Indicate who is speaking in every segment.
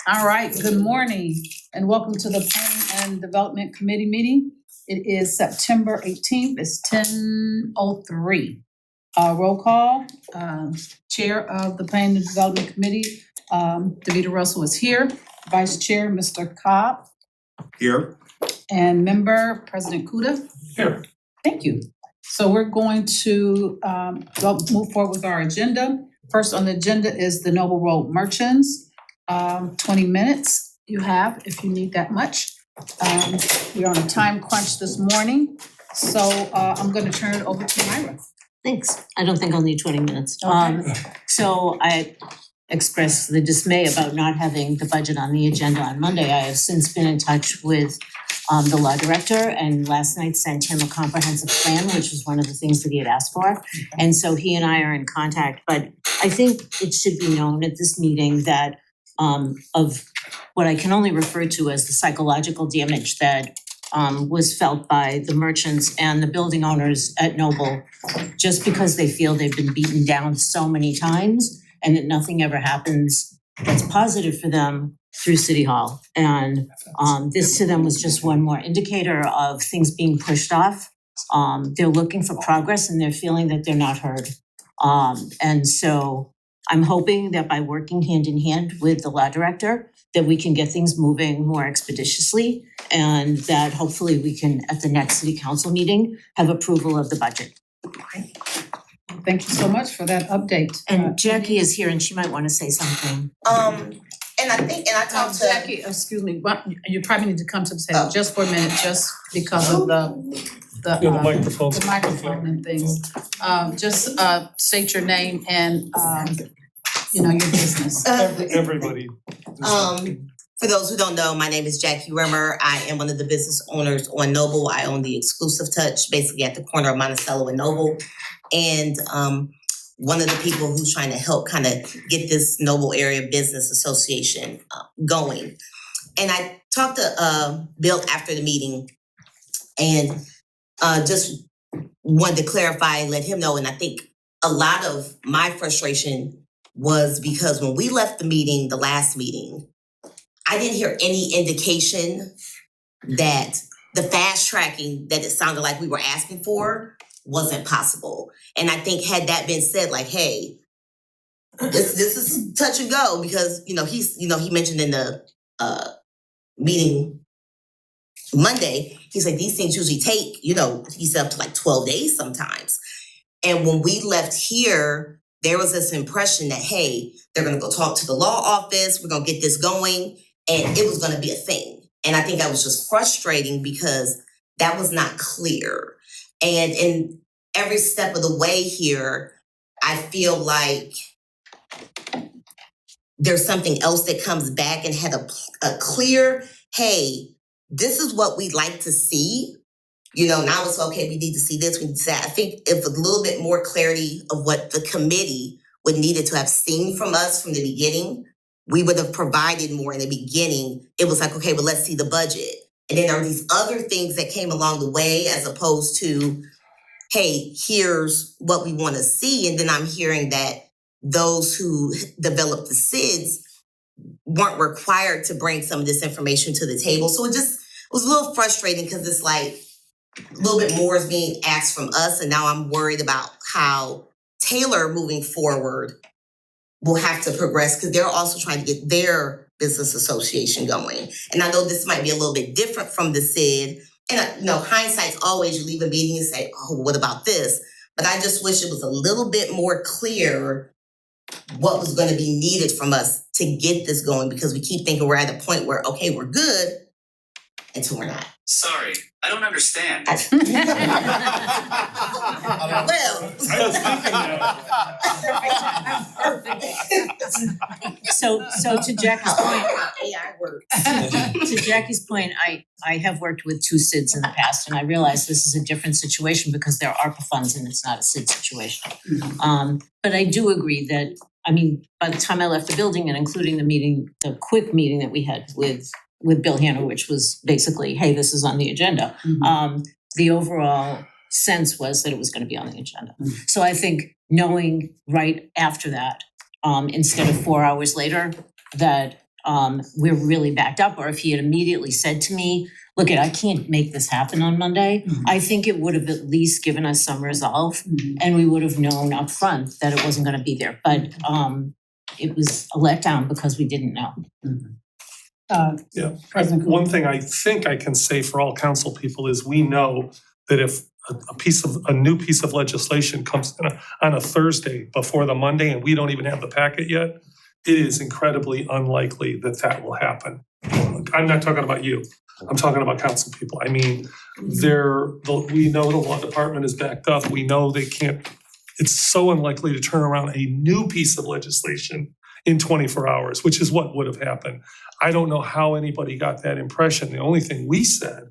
Speaker 1: All right, good morning and welcome to the Planning and Development Committee meeting. It is September 18th, it's 10:03. Roll call, Chair of the Planning and Development Committee, Davita Russell is here. Vice Chair, Mr. Cobb,
Speaker 2: Here.
Speaker 1: and Member President Kuda.
Speaker 2: Here.
Speaker 1: Thank you. So we're going to move forward with our agenda. First on the agenda is the Noble Road Merchants. 20 minutes you have if you need that much. We're on a time crunch this morning, so I'm gonna turn it over to Myra.
Speaker 3: Thanks. I don't think I'll need 20 minutes.
Speaker 1: Okay.
Speaker 3: So I expressed the dismay about not having the budget on the agenda on Monday. I have since been in touch with the law director and last night sent him a comprehensive plan, which was one of the things that he had asked for. And so he and I are in contact, but I think it should be known at this meeting that of what I can only refer to as the psychological damage that was felt by the merchants and the building owners at Noble, just because they feel they've been beaten down so many times and that nothing ever happens that's positive for them through City Hall. And this to them was just one more indicator of things being pushed off. They're looking for progress and they're feeling that they're not heard. And so I'm hoping that by working hand in hand with the law director, that we can get things moving more expeditiously and that hopefully we can, at the next city council meeting, have approval of the budget.
Speaker 1: Thank you so much for that update.
Speaker 3: And Jackie is here and she might want to say something.
Speaker 4: And I talked to
Speaker 1: Jackie, excuse me, but you probably need to come to the table just for a minute, just because of the
Speaker 2: microphone.
Speaker 1: the microphone and things. Just state your name and your business.
Speaker 2: Everybody.
Speaker 4: for those who don't know, my name is Jackie Rimmer. I am one of the business owners on Noble. I own the Exclusive Touch, basically at the corner of Monticello and Noble. And one of the people who's trying to help kind of get this Noble Area Business Association going. And I talked to Bill after the meeting and just wanted to clarify and let him know. And I think a lot of my frustration was because when we left the meeting, the last meeting, I didn't hear any indication that the fast tracking that it sounded like we were asking for wasn't possible. And I think had that been said, like, hey, this is touch and go, because he mentioned in the meeting Monday, he's like, these things usually take, he said up to like 12 days sometimes. And when we left here, there was this impression that, hey, they're gonna go talk to the law office, we're gonna get this going, and it was gonna be a thing. And I think that was just frustrating because that was not clear. And in every step of the way here, I feel like there's something else that comes back and had a clear, hey, this is what we'd like to see. Now it's okay, we need to see this, we need to see that. I think if a little bit more clarity of what the committee would needed to have seen from us from the beginning, we would have provided more in the beginning. It was like, okay, well, let's see the budget. And then there are these other things that came along the way as opposed to, hey, here's what we want to see. And then I'm hearing that those who developed the SIDS weren't required to bring some of this information to the table. So it was a little frustrating because it's like a little bit more is being asked from us. And now I'm worried about how Taylor moving forward will have to progress because they're also trying to get their business association going. And I know this might be a little bit different from the SID. And hindsight's always, you leave a meeting and say, oh, what about this? But I just wish it was a little bit more clear what was going to be needed from us to get this going, because we keep thinking we're at a point where, okay, we're good until we're not.
Speaker 5: Sorry, I don't understand.
Speaker 3: So to Jackie's point,
Speaker 4: AI works.
Speaker 3: to Jackie's point, I have worked with two SIDs in the past, and I realize this is a different situation because there are ARPA funds and it's not a SID situation. But I do agree that, by the time I left the building and including the quick meeting that we had with Bill Hanna, which was basically, hey, this is on the agenda. The overall sense was that it was going to be on the agenda. So I think knowing right after that, instead of 4 hours later, that we're really backed up, or if he had immediately said to me, look, I can't make this happen on Monday, I think it would have at least given us some resolve and we would have known upfront that it wasn't gonna be there. But it was a letdown because we didn't know.
Speaker 2: Yeah.
Speaker 1: President Cook.
Speaker 2: One thing I think I can say for all council people is we know that if a new piece of legislation comes on a Thursday before the Monday and we don't even have the packet yet, it is incredibly unlikely that that will happen. I'm not talking about you. I'm talking about council people. I mean, we know the law department is backed up. We know they can't, it's so unlikely to turn around a new piece of legislation in 24 hours, which is what would have happened. I don't know how anybody got that impression. The only thing we said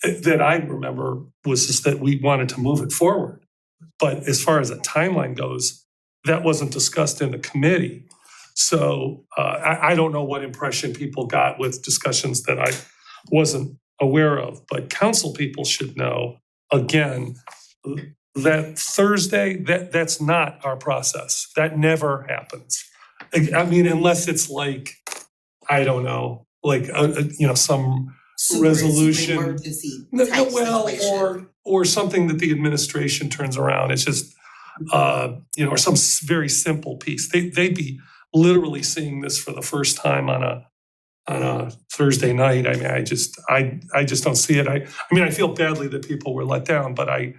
Speaker 2: that I remember was just that we wanted to move it forward. But as far as a timeline goes, that wasn't discussed in the committee. So I don't know what impression people got with discussions that I wasn't aware of, but council people should know, again, that Thursday, that's not our process. That never happens. I mean, unless it's like, I don't know, like, some resolution.
Speaker 4: Emergency
Speaker 2: No,
Speaker 4: type
Speaker 2: well,
Speaker 4: situation.
Speaker 2: or something that the administration turns around. It's just, or some very simple piece. They'd be literally seeing this for the first time on a Thursday night. I mean, I just don't see it. I mean, I feel badly that people were let down, but I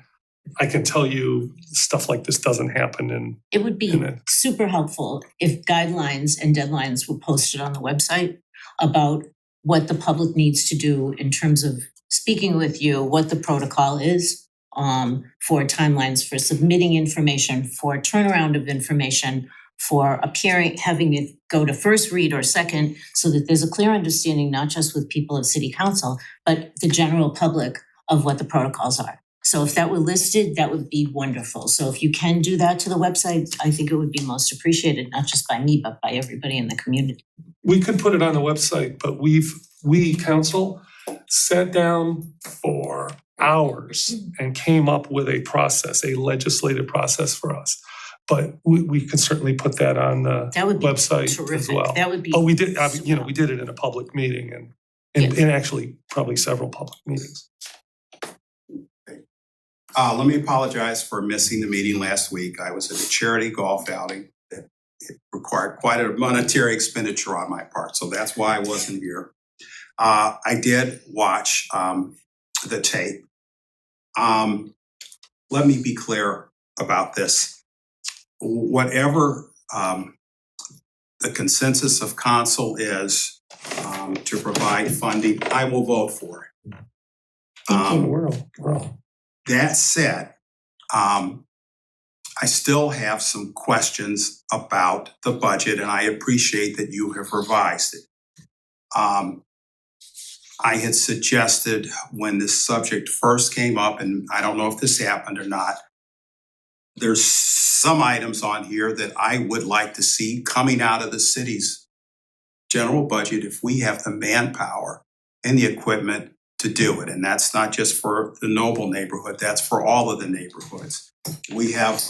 Speaker 2: can tell you stuff like this doesn't happen.
Speaker 3: It would be super helpful if guidelines and deadlines were posted on the website about what the public needs to do in terms of speaking with you, what the protocol is for timelines, for submitting information, for turnaround of information, for appearing, having it go to first read or second, so that there's a clear understanding, not just with people of city council, but the general public of what the protocols are. So if that were listed, that would be wonderful. So if you can do that to the website, I think it would be most appreciated, not just by me, but by everybody in the community.
Speaker 2: We could put it on the website, but we council sat down for hours and came up with a process, a legislative process for us. But we can certainly put that on the
Speaker 3: That would be
Speaker 2: website as
Speaker 3: terrific.
Speaker 2: well.
Speaker 3: That would be.
Speaker 2: Oh, we did, we did it in a public meeting and actually probably several public meetings.
Speaker 6: Let me apologize for missing the meeting last week. I was at a charity golf outing that it required quite a monetary expenditure on my part, so that's why I wasn't here. I did watch the tape. Let me be clear about this. Whatever the consensus of council is to provide funding, I will vote for it.
Speaker 2: We're all.
Speaker 6: That said, I still have some questions about the budget, and I appreciate that you have revised it. I had suggested when this subject first came up, and I don't know if this happened or not, there's some items on here that I would like to see coming out of the city's general budget if we have the manpower and the equipment to do it. And that's not just for the Noble neighborhood, that's for all of the neighborhoods. We have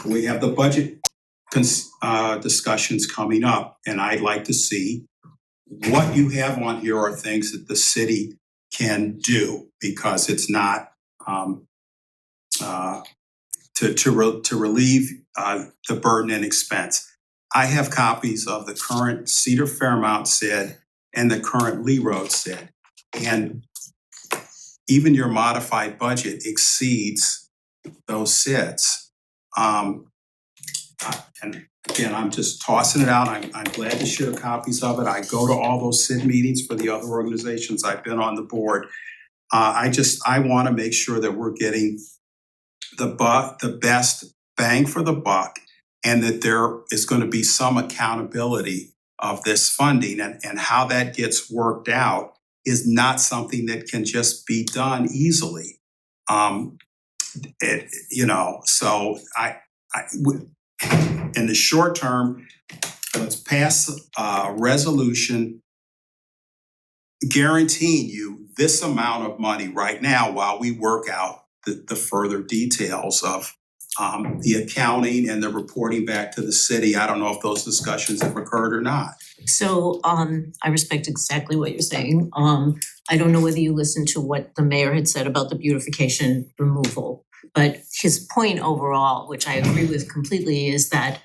Speaker 6: the budget discussions coming up, and I'd like to see what you have on here are things that the city can do, because it's not to relieve the burden and expense. I have copies of the current Cedar Fairmount SID and the current Lee Road SID. And even your modified budget exceeds those SIDs. And again, I'm just tossing it out. I'm glad to share copies of it. I go to all those SID meetings for the other organizations. I've been on the board. I want to make sure that we're getting the best bang for the buck, and that there is going to be some accountability of this funding, and how that gets worked out is not something that can just be done easily. So in the short term, let's pass a resolution guaranteeing you this amount of money right now while we work out the further details of the accounting and the reporting back to the city. I don't know if those discussions have occurred or not.
Speaker 3: So I respect exactly what you're saying. I don't know whether you listened to what the mayor had said about the beautification removal. But his point overall, which I agree with completely, is that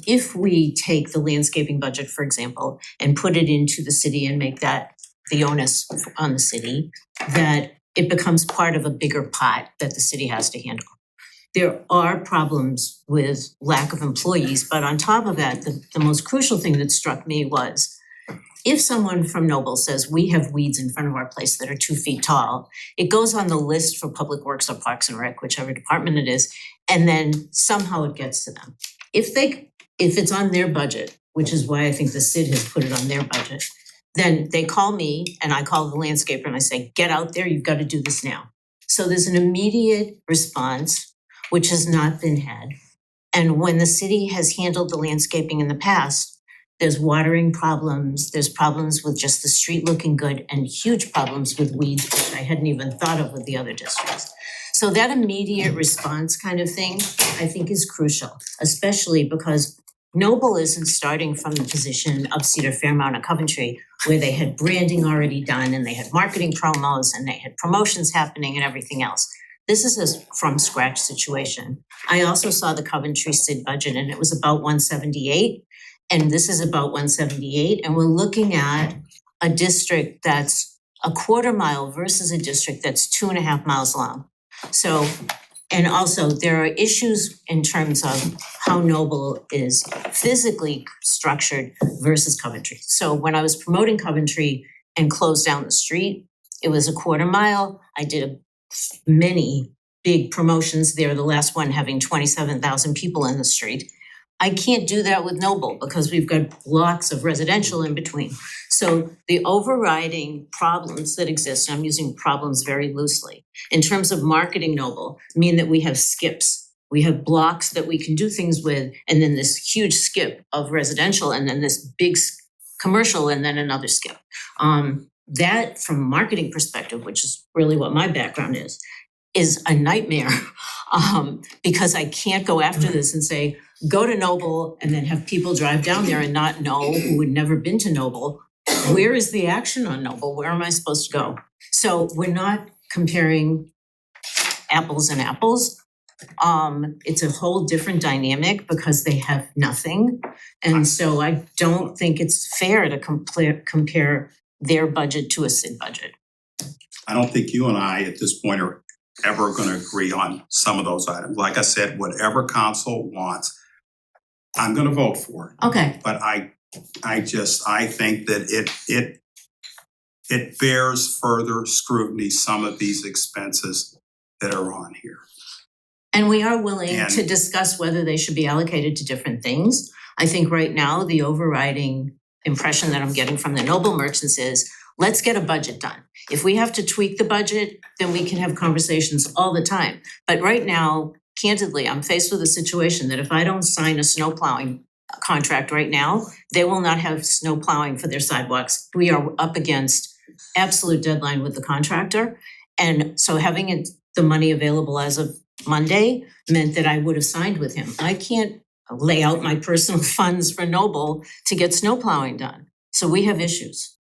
Speaker 3: if we take the landscaping budget, for example, and put it into the city and make that the onus on the city, that it becomes part of a bigger pot that the city has to handle. There are problems with lack of employees, but on top of that, the most crucial thing that struck me was if someone from Noble says, we have weeds in front of our place that are 2 feet tall, it goes on the list for Public Works or Parks and Rec, whichever department it is, and then somehow it gets to them. If it's on their budget, which is why I think the CID has put it on their budget, then they call me and I call the landscaper and I say, get out there, you've got to do this now. So there's an immediate response, which has not been had. And when the city has handled the landscaping in the past, there's watering problems, there's problems with just the street looking good, and huge problems with weeds, which I hadn't even thought of with the other districts. So that immediate response kind of thing, I think is crucial, especially because Noble isn't starting from the position of Cedar Fairmount or Coventry, where they had branding already done and they had marketing promos and they had promotions happening and everything else. This is a from scratch situation. I also saw the Coventry CID budget and it was about 178. And this is about 178. And we're looking at a district that's a 1/4 mile versus a district that's 2.5 miles long. So, and also there are issues in terms of how Noble is physically structured versus Coventry. So when I was promoting Coventry and closed down the street, it was a 1/4 mile. I did many big promotions there, the last one having 27,000 people in the street. I can't do that with Noble because we've got blocks of residential in between. So the overriding problems that exist, and I'm using problems very loosely, in terms of marketing Noble, mean that we have skips. We have blocks that we can do things with, and then this huge skip of residential, and then this big commercial, and then another skip. That, from a marketing perspective, which is really what my background is a nightmare because I can't go after this and say, go to Noble and then have people drive down there and not know, who had never been to Noble, where is the action on Noble? Where am I supposed to go? So we're not comparing apples and apples. It's a whole different dynamic because they have nothing. And so I don't think it's fair to compare their budget to a CID budget.
Speaker 6: I don't think you and I at this point are ever going to agree on some of those items. Like I said, whatever council wants, I'm going to vote for it.
Speaker 3: Okay.
Speaker 6: But I think that it bears further scrutiny, some of these expenses that are on here.
Speaker 3: And we are willing
Speaker 6: And-
Speaker 3: to discuss whether they should be allocated to different things. I think right now, the overriding impression that I'm getting from the Noble merchants is, let's get a budget done. If we have to tweak the budget, then we can have conversations all the time. But right now, candidly, I'm faced with a situation that if I don't sign a snow plowing contract right now, they will not have snow plowing for their sidewalks. We are up against absolute deadline with the contractor. And so having the money available as of Monday meant that I would have signed with him. I can't lay out my personal funds for Noble to get snow plowing done. So we have issues.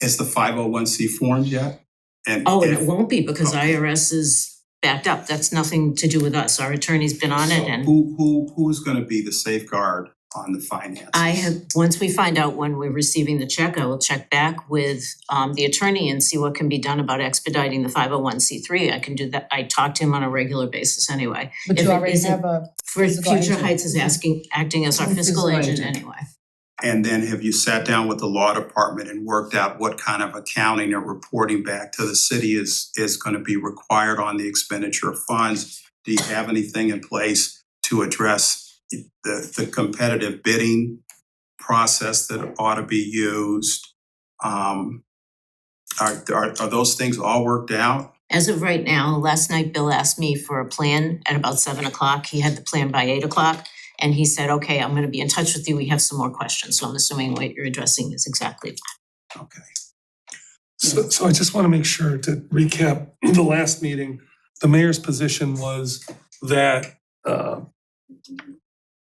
Speaker 6: Is the 501c formed yet? And
Speaker 3: Oh, and
Speaker 6: if-
Speaker 3: it won't be because
Speaker 6: Okay.
Speaker 3: IRS is backed up. That's nothing to do with us. Our attorney's been on it
Speaker 6: So
Speaker 3: and
Speaker 6: who is going to be the safeguard on the finances?
Speaker 3: I have, once we find out when we're receiving the check, I will check back with the attorney and see what can be done about expediting the 501c3. I can do that. I talk to him on a regular basis anyway.
Speaker 1: But
Speaker 3: If
Speaker 1: you
Speaker 3: it
Speaker 1: already
Speaker 3: isn't-
Speaker 1: have a,
Speaker 3: For
Speaker 1: Fiscal
Speaker 3: Future
Speaker 1: agent.
Speaker 3: Heights is acting as our fiscal agent anyway.
Speaker 6: And then have you sat down with the law department and worked out what kind of accounting or reporting back to the city is going to be required on the expenditure of funds? Do you have anything in place to address the competitive bidding process that ought to be used? Are those things all worked out?
Speaker 3: As of right now, last night Bill asked me for a plan at about 7:00. He had the plan by 8:00. And he said, okay, I'm gonna be in touch with you. We have some more questions. So I'm assuming what you're addressing is exactly that.
Speaker 6: Okay.
Speaker 2: So I just want to make sure to recap the last meeting, the mayor's position was that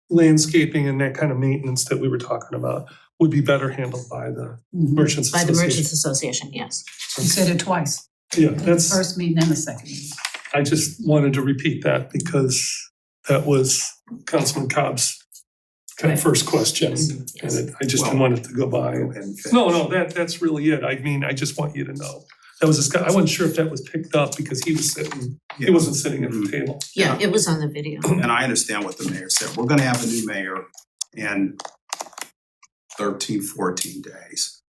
Speaker 2: landscaping and that kind of maintenance that we were talking about would be better handled by the Merchants
Speaker 3: By the
Speaker 2: Association.
Speaker 3: Merchants Association, yes.
Speaker 1: You said it twice,
Speaker 2: Yeah,
Speaker 1: the
Speaker 2: that's,
Speaker 1: first meeting and the second meeting.
Speaker 2: I just wanted to repeat that because that was Councilman Cobb's kind of first question. And I just didn't want it to go by.
Speaker 6: Go ahead and finish.
Speaker 2: No, that's really it. I mean, I just want you to know. That was this guy, I wasn't sure if that was picked up because he wasn't sitting at the table.
Speaker 3: Yeah, it was on the video.
Speaker 6: And I understand what the mayor said. We're gonna have a new mayor in 13, 14 days.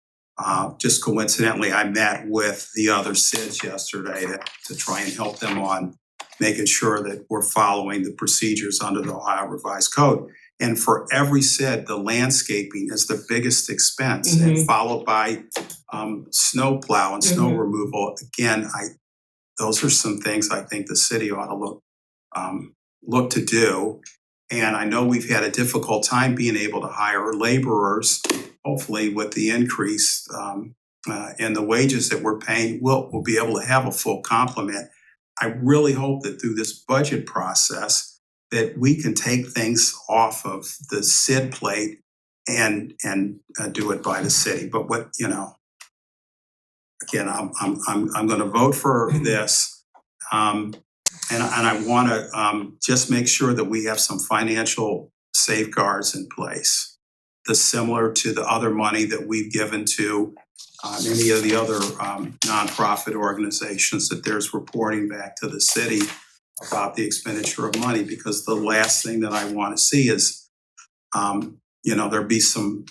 Speaker 6: Just coincidentally, I met with the other SIDS yesterday to try and help them on making sure that we're following the procedures under the Ohio Revised Code. And for every SID, the landscaping is the biggest expense, and followed by snow plow and snow removal. Again, those are some things I think the city ought to look to do. And I know we've had a difficult time being able to hire laborers. Hopefully with the increase in the wages that we're paying, we'll be able to have a full complement. I really hope that through this budget process that we can take things off of the SID plate and do it by the city. But what, you know, again, I'm gonna vote for this. And I wanna just make sure that we have some financial safeguards in place. Similar to the other money that we've given to any of the other nonprofit organizations, that there's reporting back to the city about the expenditure of money, because the last thing that I want to see is, there be some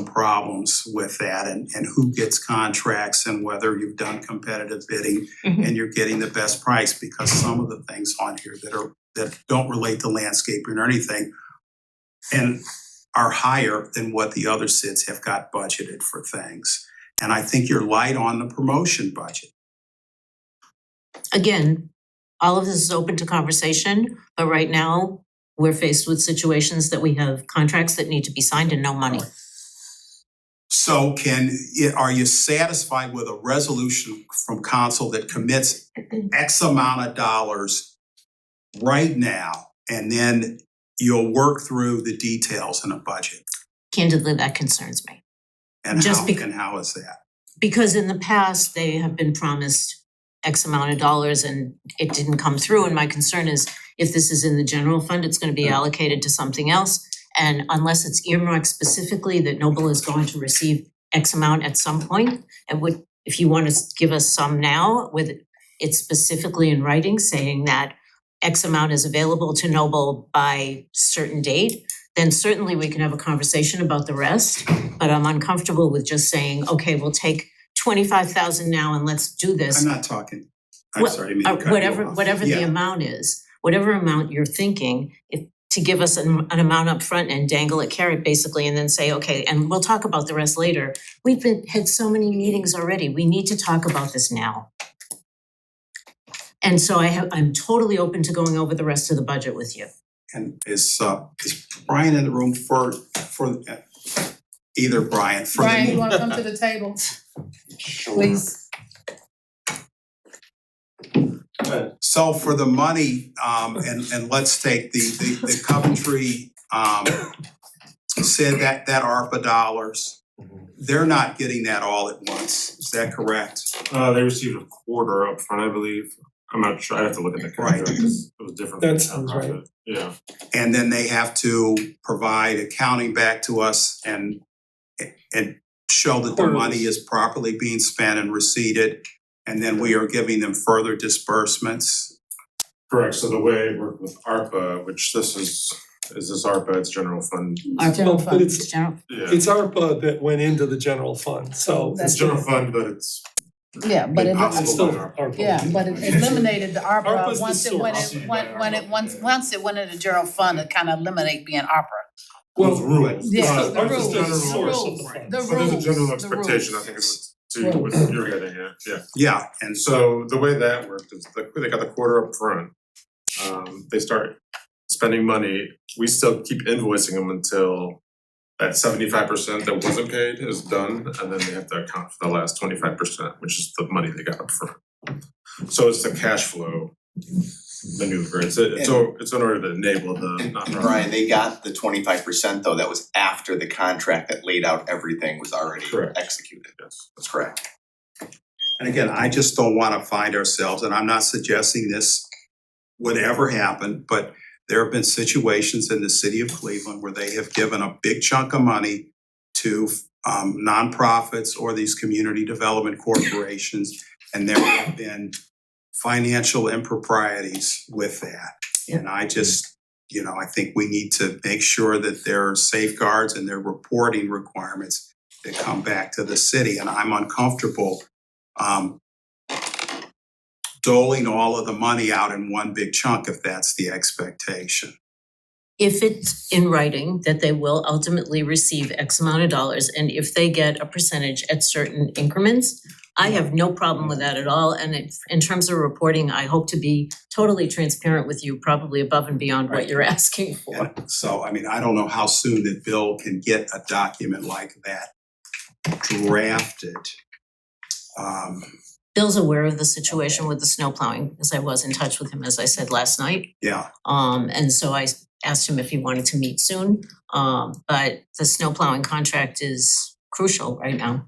Speaker 6: problems with that and who gets contracts and whether you've done competitive bidding and you're getting the best price, because some of the things on here that don't relate to landscaping or anything and are higher than what the other SIDs have got budgeted for things. And I think you're light on the promotion budget.
Speaker 3: Again, all of this is open to conversation, but right now, we're faced with situations that we have contracts that need to be signed and no money.
Speaker 6: So are you satisfied with a resolution from council that commits X amount of dollars right now, and then you'll work through the details in a budget?
Speaker 3: Candidly, that concerns me.
Speaker 6: And
Speaker 3: Just
Speaker 6: how is that?
Speaker 3: Because in the past, they have been promised X amount of dollars and it didn't come through. And my concern is if this is in the general fund, it's going to be allocated to something else. And unless it's earmarked specifically that Noble is going to receive X amount at some point, and if you want to give us some now with it specifically in writing saying that X amount is available to Noble by certain date, then certainly we can have a conversation about the rest. But I'm uncomfortable with just saying, okay, we'll take 25,000 now and let's do this.
Speaker 6: I'm not talking, I'm sorry, I didn't mean to cut you off.
Speaker 3: Whatever the amount is, whatever amount you're thinking, to give us an amount up front and dangle a carrot basically, and then say, okay, and we'll talk about the rest later. We've had so many meetings already. We need to talk about this now. And so I'm totally open to going over the rest of the budget with you.
Speaker 6: And is Brian in the room for either Brian?
Speaker 1: Brian, you wanna come to the table, please?
Speaker 6: So for the money, and let's take the Coventry, said that ARPA dollars, they're not getting that all at once, is that correct?
Speaker 7: They received a quarter up front, I believe. I'm not sure, I have to look at the contract, because it was different.
Speaker 2: That sounds right.
Speaker 7: Yeah.
Speaker 6: And then they have to provide accounting back to us and show that the money is properly being spent and receipted. And then we are giving them further disbursements.
Speaker 7: Correct, so the way it worked with ARPA, which this is this ARPA, it's general fund.
Speaker 3: Our general
Speaker 2: But
Speaker 3: fund,
Speaker 2: it's-
Speaker 3: general.
Speaker 7: Yeah,
Speaker 2: It's ARPA that went into the general fund, so
Speaker 7: it's general fund, but it's,
Speaker 1: Yeah, but
Speaker 2: it's still ARPA.
Speaker 1: it eliminated the ARPA
Speaker 2: ARPA's the
Speaker 1: once it went
Speaker 2: source.
Speaker 1: in, once it went into general fund, it kind of eliminate being ARPA.
Speaker 7: those rules.
Speaker 1: Yeah,
Speaker 7: But
Speaker 1: the
Speaker 7: ours is
Speaker 1: rules,
Speaker 7: general
Speaker 1: the
Speaker 7: source of
Speaker 1: rules,
Speaker 7: fund.
Speaker 1: the
Speaker 7: But there's a
Speaker 1: rules,
Speaker 7: general
Speaker 1: the
Speaker 7: expectation, I
Speaker 1: rules.
Speaker 7: think is what you're getting at, yeah.
Speaker 6: Yeah, and
Speaker 7: So the way that worked is they got the quarter up front. They start spending money, we still keep invoicing them until that 75% that wasn't paid is done, and then they have to account for the last 25%, which is the money they got up front. So it's the cash flow maneuver. It's in order to enable the
Speaker 8: And
Speaker 7: nonprofit.
Speaker 8: Brian, they got the 25% though, that was after the contract that laid out everything was already
Speaker 7: Correct.
Speaker 8: executed.
Speaker 7: Yes.
Speaker 8: That's correct.
Speaker 6: And again, I just don't wanna find ourselves, and I'm not suggesting this would ever happen, but there have been situations in the city of Cleveland where they have given a big chunk of money to nonprofits or these community development corporations, and there have been financial improprieties with that. And I just, I think we need to make sure that there are safeguards and there are reporting requirements that come back to the city, and I'm uncomfortable doling all of the money out in one big chunk if that's the expectation.
Speaker 3: If it's in writing that they will ultimately receive X amount of dollars, and if they get a percentage at certain increments, I have no problem with that at all. And in terms of reporting, I hope to be totally transparent with you, probably above and beyond what you're asking for.
Speaker 6: And so, I don't know how soon that Bill can get a document like that drafted.
Speaker 3: Bill's aware of the situation with the snow plowing, as I was in touch with him, as I said last night.
Speaker 6: Yeah,
Speaker 3: And so I asked him if he wanted to meet soon. But the snow plowing contract is crucial right now.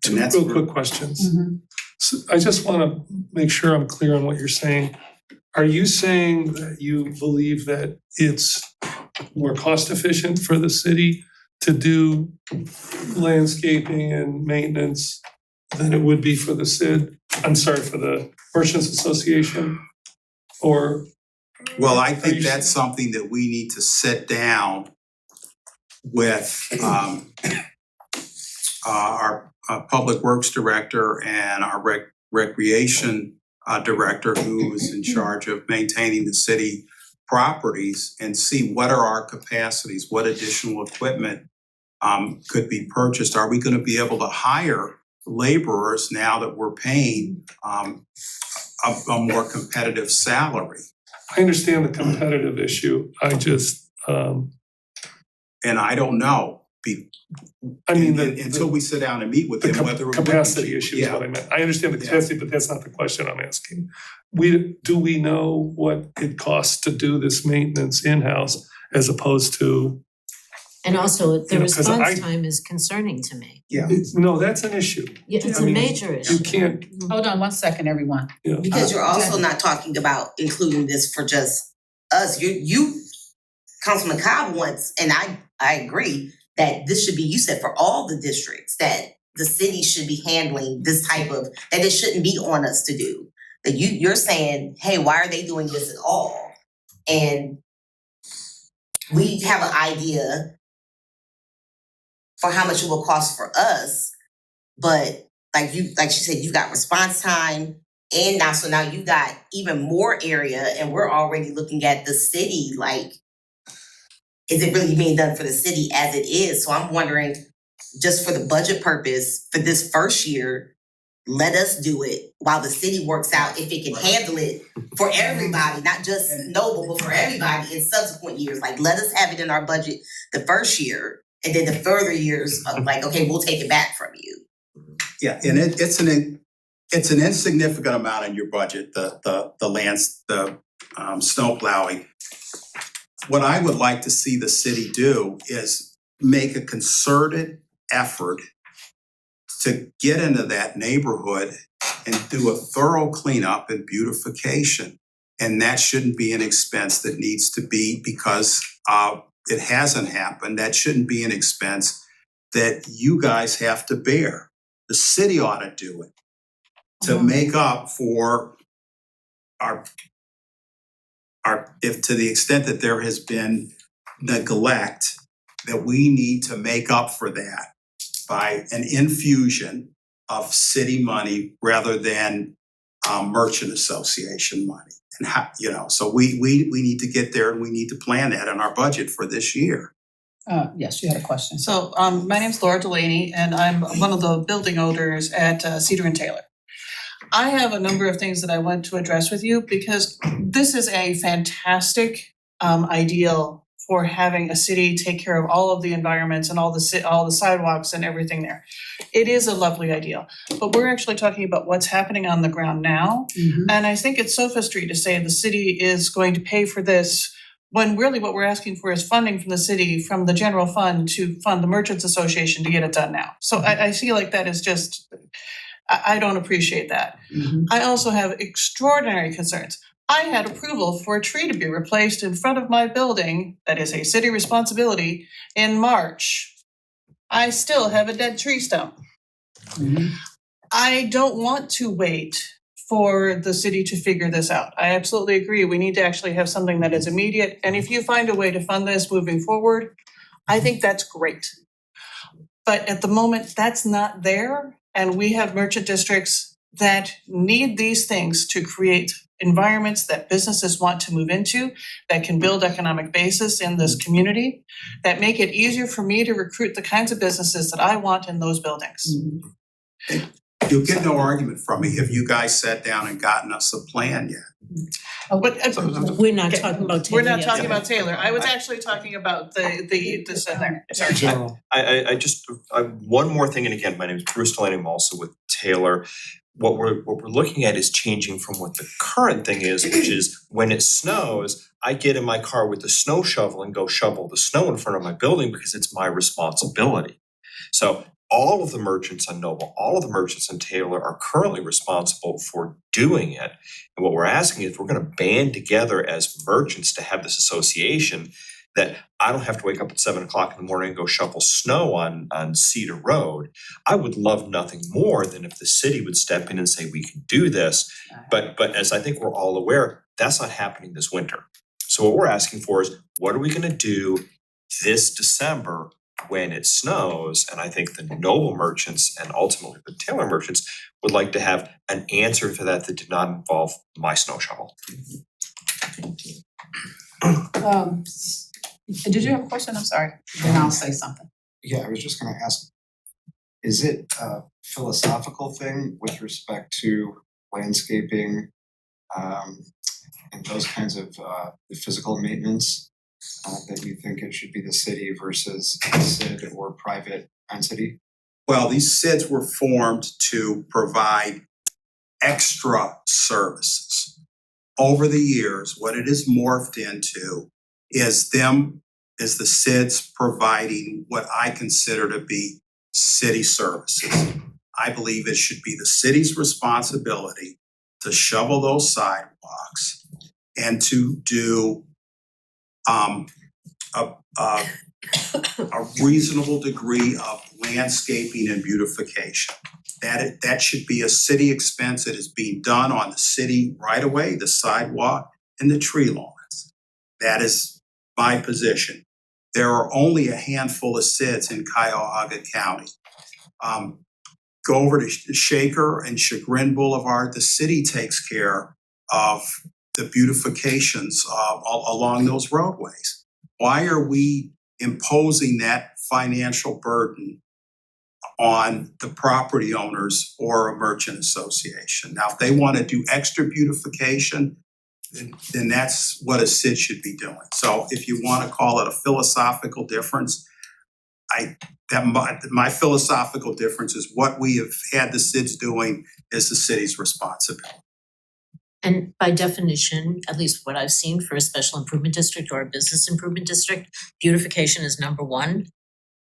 Speaker 2: Two
Speaker 6: that's
Speaker 2: real
Speaker 6: for-
Speaker 2: quick questions.
Speaker 1: Mhm.
Speaker 2: So I just wanna make sure I'm clear on what you're saying. Are you saying that you believe that it's more cost efficient for the city to do landscaping and maintenance than it would be for the for the Merchants Association? Or
Speaker 6: well, I
Speaker 2: Are
Speaker 6: think
Speaker 2: you
Speaker 6: that's something that we need to sit down with our Public Works Director and our Recreation Director, who is in charge of maintaining the city properties, and see what are our capacities, what additional equipment could be purchased. Are we gonna be able to hire laborers now that we're paying a more competitive salary?
Speaker 2: I understand the competitive issue, I just,
Speaker 6: And I don't know, until we sit down and meet with
Speaker 2: the
Speaker 6: them, whether.
Speaker 2: capacity issue is
Speaker 6: Yeah.
Speaker 2: what I meant. I understand the
Speaker 6: Yeah.
Speaker 2: capacity, but that's not the question I'm asking. Do we know what it costs to do this maintenance in-house as opposed to,
Speaker 3: And also, the
Speaker 2: 'cause I-
Speaker 3: response time is concerning to me.
Speaker 6: Yeah.
Speaker 2: no, that's an issue.
Speaker 3: Yeah, it's
Speaker 2: I
Speaker 3: a
Speaker 2: mean,
Speaker 3: major issue.
Speaker 2: You can't,
Speaker 1: Hold on one second, everyone.
Speaker 4: Because you're also not talking about including this for just us. You, Councilman Cobb wants, and I agree that this should be, you said for all the districts, that the city should be handling this type of, that it shouldn't be on us to do. That you're saying, hey, why are they doing this at all? And we have an idea for how much it will cost for us, but like she said, you've got response time, and now you've got even more area, and we're already looking at the city, like, is it really being done for the city as it is? So I'm wondering, just for the budget purpose, for this first year, let us do it while the city works out if it can handle it for everybody, not just Noble, but for everybody in subsequent years. Like, let us have it in our budget the first year, and then the further years of like, okay, we'll take it back from you.
Speaker 6: Yeah, and it's an insignificant amount in your budget, the snow plowing. What I would like to see the city do is make a concerted effort to get into that neighborhood and do a thorough cleanup and beautification. And that shouldn't be an expense that needs to be, because it hasn't happened. That shouldn't be an expense that you guys have to bear. The city ought to do it to make up for our, if to the extent that there has been neglect, that we need to make up for that by an infusion of city money rather than merchant association money. And so we need to get there, and we need to plan that in our budget for this year.
Speaker 1: Yes, you had a question.
Speaker 9: So, my name's Laura Delaney, and I'm one of the building owners at Cedar and Taylor. I have a number of things that I want to address with you, because this is a fantastic ideal for having a city take care of all of the environments and all the sidewalks and everything there. It is a lovely idea, but we're actually talking about what's happening on the ground now. And I think it's sophistry to say the city is going to pay for this when really what we're asking for is funding from the city, from the general fund to fund the Merchants Association to get it done now. So I feel like that is just, I don't appreciate that. I also have extraordinary concerns. I had approval for a tree to be replaced in front of my building, that is a city responsibility, in March. I still have a dead tree stump. I don't want to wait for the city to figure this out. I absolutely agree. We need to actually have something that is immediate. And if you find a way to fund this moving forward, I think that's great. But at the moment, that's not there. And we have merchant districts that need these things to create environments that businesses want to move into, that can build economic basis in this community, that make it easier for me to recruit the kinds of businesses that I want in those buildings.
Speaker 6: You'll get no argument from me if you guys sat down and gotten us a plan yet.
Speaker 9: But
Speaker 3: We're not talking about Taylor
Speaker 9: we're not
Speaker 3: yet.
Speaker 9: talking about Taylor. I was actually talking about this in there. Sorry.
Speaker 2: General.
Speaker 10: I one more thing, and again, my name is Bruce Delaney, I'm also with Taylor. What we're looking at is changing from what the current thing is, which is when it snows, I get in my car with the snow shovel and go shovel the snow in front of my building because it's my responsibility. So all of the merchants on Noble, all of the merchants on Taylor are currently responsible for doing it. And what we're asking is we're gonna band together as merchants to have this association that I don't have to wake up at 7 o'clock in the morning and go shovel snow on Cedar Road. I would love nothing more than if the city would step in and say, we can do this. But as I think we're all aware, that's not happening this winter. So what we're asking for is, what are we gonna do this December when it snows? And I think the Noble merchants and ultimately the Taylor merchants would like to have an answer for that did not involve my snow shovel.
Speaker 1: Did you have a question? I'm sorry. Then I'll say something.
Speaker 11: Yeah, I was just gonna ask, is it a philosophical thing with respect to landscaping and those kinds of the physical maintenance that you think it should be the city versus a CID or private entity?
Speaker 6: Well, these SIDs were formed to provide extra services. Over the years, what it has morphed into is the SIDs providing what I consider to be city services. I believe it should be the city's responsibility to shovel those sidewalks and to do a reasonable degree of landscaping and beautification. That should be a city expense that is being done on the city right away, the sidewalk, and the tree lawns. That is my position. There are only a handful of SIDs in Cuyahoga County. Go over to Shaker and Chagrin Boulevard, the city takes care of the beautifications along those roadways. Why are we imposing that financial burden on the property owners or a merchant association? Now, if they want to do extra beautification, then that's what a SID should be doing. So if you want to call it a philosophical difference, my philosophical difference is what we have had the SIDs doing is the city's responsibility.
Speaker 3: And by definition, at least what I've seen for a special improvement district or a business improvement district, beautification is number one.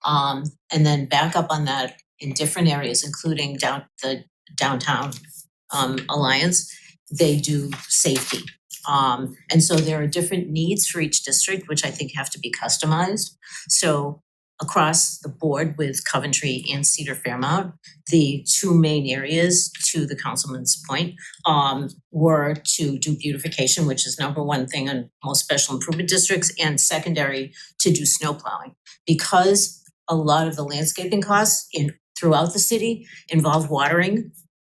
Speaker 3: And then back up on that in different areas, including the downtown alliance, they do safety. And so there are different needs for each district, which I think have to be customized. So across the board with Coventry and Cedar Fairmount, the two main areas, to the councilman's point, were to do beautification, which is number one thing on most special improvement districts, and secondary to do snow plowing. Because a lot of the landscaping costs throughout the city involve watering,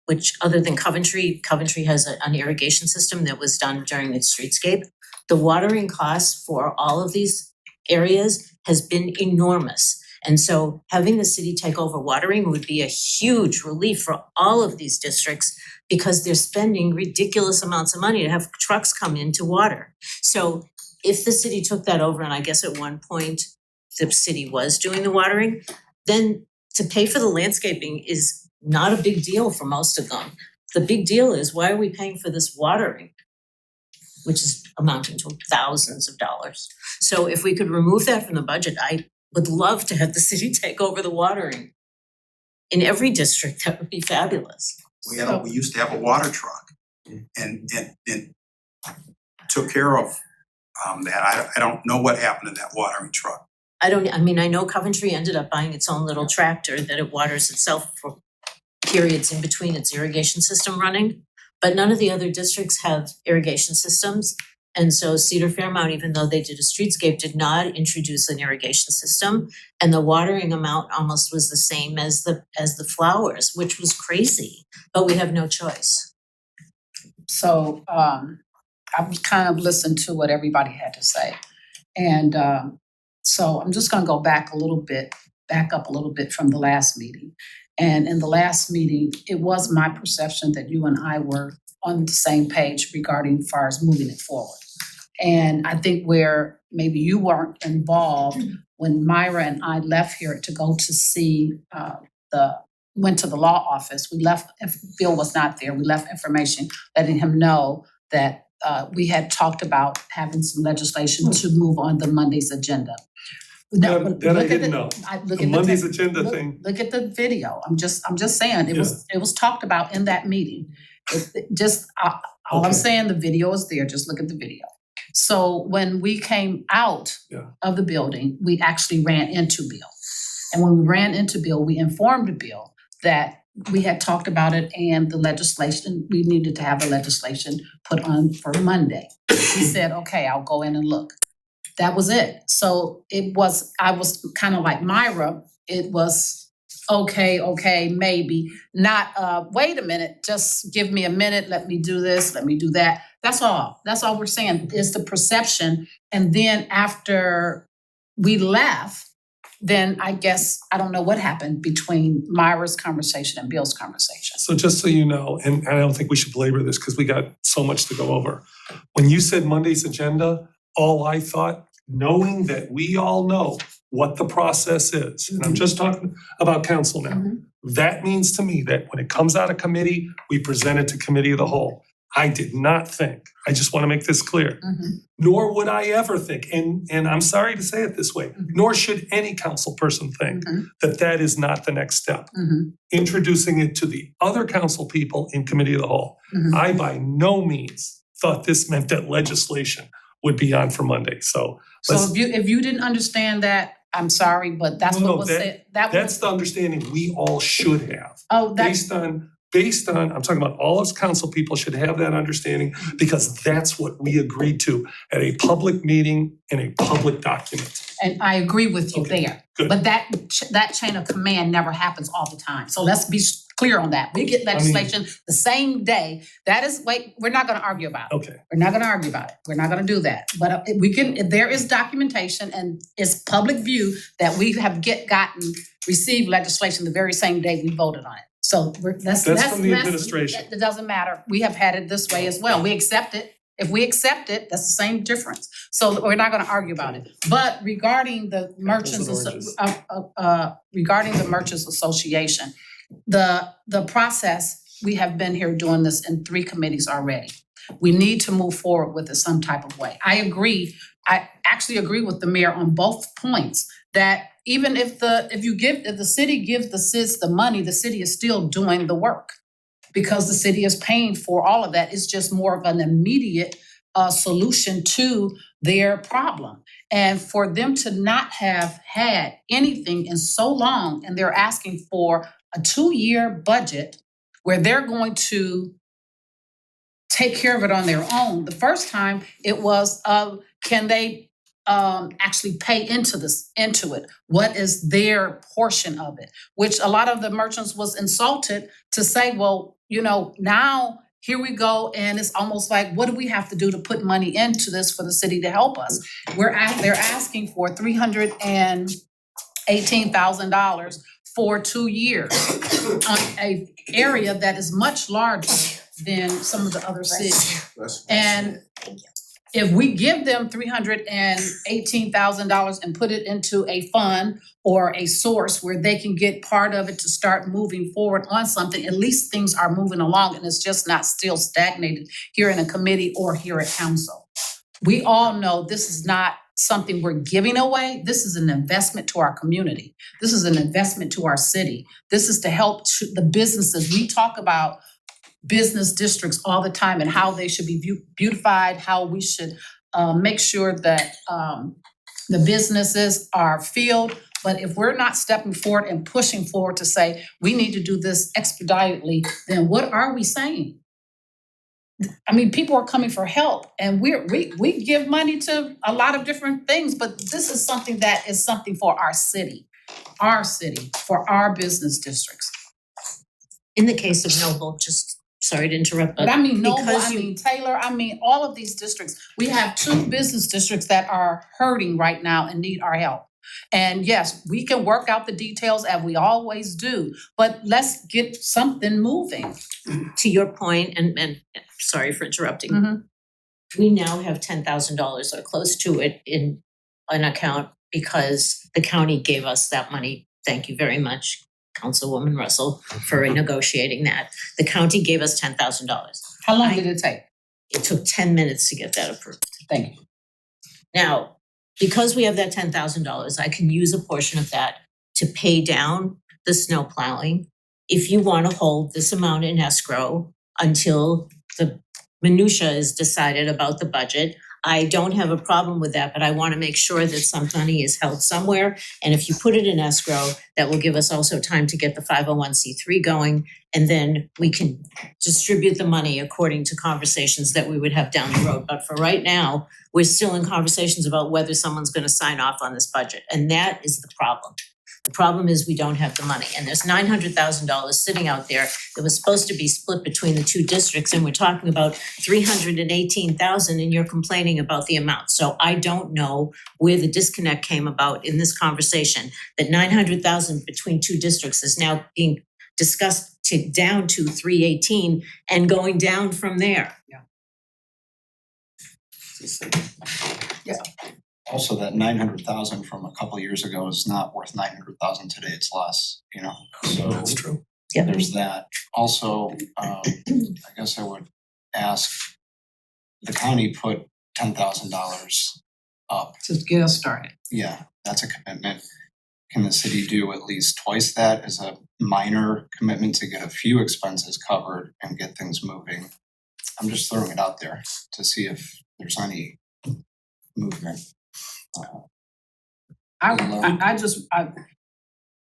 Speaker 3: which other than Coventry has an irrigation system that was done during its streetscape. The watering costs for all of these areas has been enormous. And so having the city take over watering would be a huge relief for all of these districts because they're spending ridiculous amounts of money to have trucks come in to water. So if the city took that over, and I guess at one point the city was doing the watering, then to pay for the landscaping is not a big deal for most of them. The big deal is, why are we paying for this watering? Which is amounting to thousands of dollars. So if we could remove that from the budget, I would love to have the city take over the watering. In every district, that would be fabulous.
Speaker 6: We used to have a water truck and took care of that. I don't know what happened to that watering truck.
Speaker 3: I mean, I know Coventry ended up buying its own little tractor that it waters itself for periods in between its irrigation system running. But none of the other districts have irrigation systems. And so Cedar Fairmount, even though they did a streetscape, did not introduce an irrigation system. And the watering amount almost was the same as the flowers, which was crazy, but we have no choice.
Speaker 1: So I've kind of listened to what everybody had to say. And so I'm just gonna go back up a little bit from the last meeting. And in the last meeting, it was my perception that you and I were on the same page regarding as far as moving it forward. And I think where maybe you weren't involved, when Myra and I left here to go to see went to the law office, we left, if Bill was not there, we left information letting him know that we had talked about having some legislation to move on the Monday's agenda. Now,
Speaker 2: That I
Speaker 1: look at
Speaker 2: didn't
Speaker 1: the-
Speaker 2: know.
Speaker 1: look
Speaker 2: The
Speaker 1: at
Speaker 2: Monday's
Speaker 1: te-
Speaker 2: agenda
Speaker 1: look-
Speaker 2: thing.
Speaker 1: Look at the video. I'm just saying, it was talked about in that meeting. All I'm
Speaker 2: Okay.
Speaker 1: saying, the video is there, just look at the video. So when we came out
Speaker 2: Yeah.
Speaker 1: of the building, we actually ran into Bill. And when we ran into Bill, we informed Bill that we had talked about it and the legislation, we needed to have the legislation put on for Monday. He said, okay, I'll go in and look. That was it. So I was kind of like Myra, it was okay, maybe, not, wait a minute, just give me a minute, let me do this, let me do that. That's all we're saying, is the perception. And then after we left, then I guess, I don't know what happened between Myra's conversation and Bill's conversation.
Speaker 2: So just so you know, and I don't think we should belabor this because we got so much to go over. When you said Monday's agenda, all I thought, knowing that we all know what the process is, and I'm just talking about council now, that means to me that when it comes out of committee, we present it to committee of the whole. I did not think, I just want to make this clear, nor would I ever think, and I'm sorry to say it this way, nor should any council person think that that is not the next step. Introducing it to the other council people in committee of the whole. I by no means thought this meant that legislation would be on for Monday, so.
Speaker 1: So
Speaker 2: let's-
Speaker 1: if you didn't understand that, I'm sorry, but that's
Speaker 2: No,
Speaker 1: what was said.
Speaker 2: That's the understanding we all should have.
Speaker 1: Oh,
Speaker 2: Based on, I'm talking about all us council people should have that understanding because that's what we agreed to at a public meeting in a public document.
Speaker 1: and I agree with you
Speaker 2: Okay,
Speaker 1: there.
Speaker 2: good.
Speaker 1: But that chain of command never happens all the time. So let's be clear on that. We get legislation the same day. We're not gonna argue about it.
Speaker 2: Okay,
Speaker 1: We're not gonna argue about it. We're not gonna do that. But there is documentation and it's public view that we have received legislation the very same day we voted on it. So
Speaker 2: That's from the administration.
Speaker 1: It doesn't matter. We have had it this way as well. We accept it. If we accept it, that's the same difference. So we're not gonna argue about it. But regarding the merchants, regarding the Merchants Association, the process, we have been here doing this in 3 committees already. We need to move forward with it some type of way. I actually agree with the mayor on both points, that even if the city gives the CIS the money, the city is still doing the work. Because the city is paying for all of that. It's just more of an immediate solution to their problem. And for them to not have had anything in so long, and they're asking for a 2-year budget where they're going to take care of it on their own. The first time it was, can they actually pay into it? What is their portion of it? Which a lot of the merchants was insulted to say, well, now here we go, and it's almost like, what do we have to do to put money into this for the city to help us? They're asking for $318,000 for 2 years on a area that is much larger than some of the other cities. And if we give them $318,000 and put it into a fund or a source where they can get part of it to start moving forward on something, at least things are moving along and it's just not still stagnated here in a committee or here at council. We all know this is not something we're giving away. This is an investment to our community. This is an investment to our city. This is to help the businesses. We talk about business districts all the time and how they should be beautified, how we should make sure that the businesses are filled. But if we're not stepping forward and pushing forward to say, we need to do this expeditiously, then what are we saying? I mean, people are coming for help and we give money to a lot of different things, but this is something that is something for our city, for our business districts.
Speaker 3: In the case of Noble, just sorry to interrupt,
Speaker 1: But I mean Noble,
Speaker 3: because
Speaker 1: I
Speaker 3: you-
Speaker 1: mean Taylor, I mean all of these districts. We have 2 business districts that are hurting right now and need our help. And yes, we can work out the details as we always do, but let's get something moving.
Speaker 3: to your point, and sorry for interrupting.
Speaker 1: Mhm.
Speaker 3: We now have $10,000 or close to it in an account because the county gave us that money. Thank you very much, Councilwoman Russell, for negotiating that. The county gave us $10,000.
Speaker 1: How long did it take?
Speaker 3: It took 10 minutes to get that approved.
Speaker 1: Thank you.
Speaker 3: Now, because we have that $10,000, I can use a portion of that to pay down the snow plowing. If you want to hold this amount in escrow until the minutia is decided about the budget, I don't have a problem with that, but I want to make sure that some money is held somewhere. And if you put it in escrow, that will give us also time to get the 501c3 going. And then we can distribute the money according to conversations that we would have down the road. But for right now, we're still in conversations about whether someone's going to sign off on this budget. And that is the problem. The problem is we don't have the money, and there's $900,000 sitting out there that was supposed to be split between the 2 districts, and we're talking about $318,000, and you're complaining about the amount. So I don't know where the disconnect came about in this conversation, that $900,000 between 2 districts is now being discussed down to $318 and going down from there.
Speaker 11: Also, that 900,000 from a couple years ago is not worth 900,000 today, it's less, you know, so.
Speaker 2: That's true.
Speaker 3: Yep.
Speaker 11: There's that. Also, I guess I would ask, the county put $10,000 up.
Speaker 1: To get us started.
Speaker 11: Yeah, that's a commitment. Can the city do at least twice that as a minor commitment to get a few expenses covered and get things moving? I'm just throwing it out there to see if there's any movement.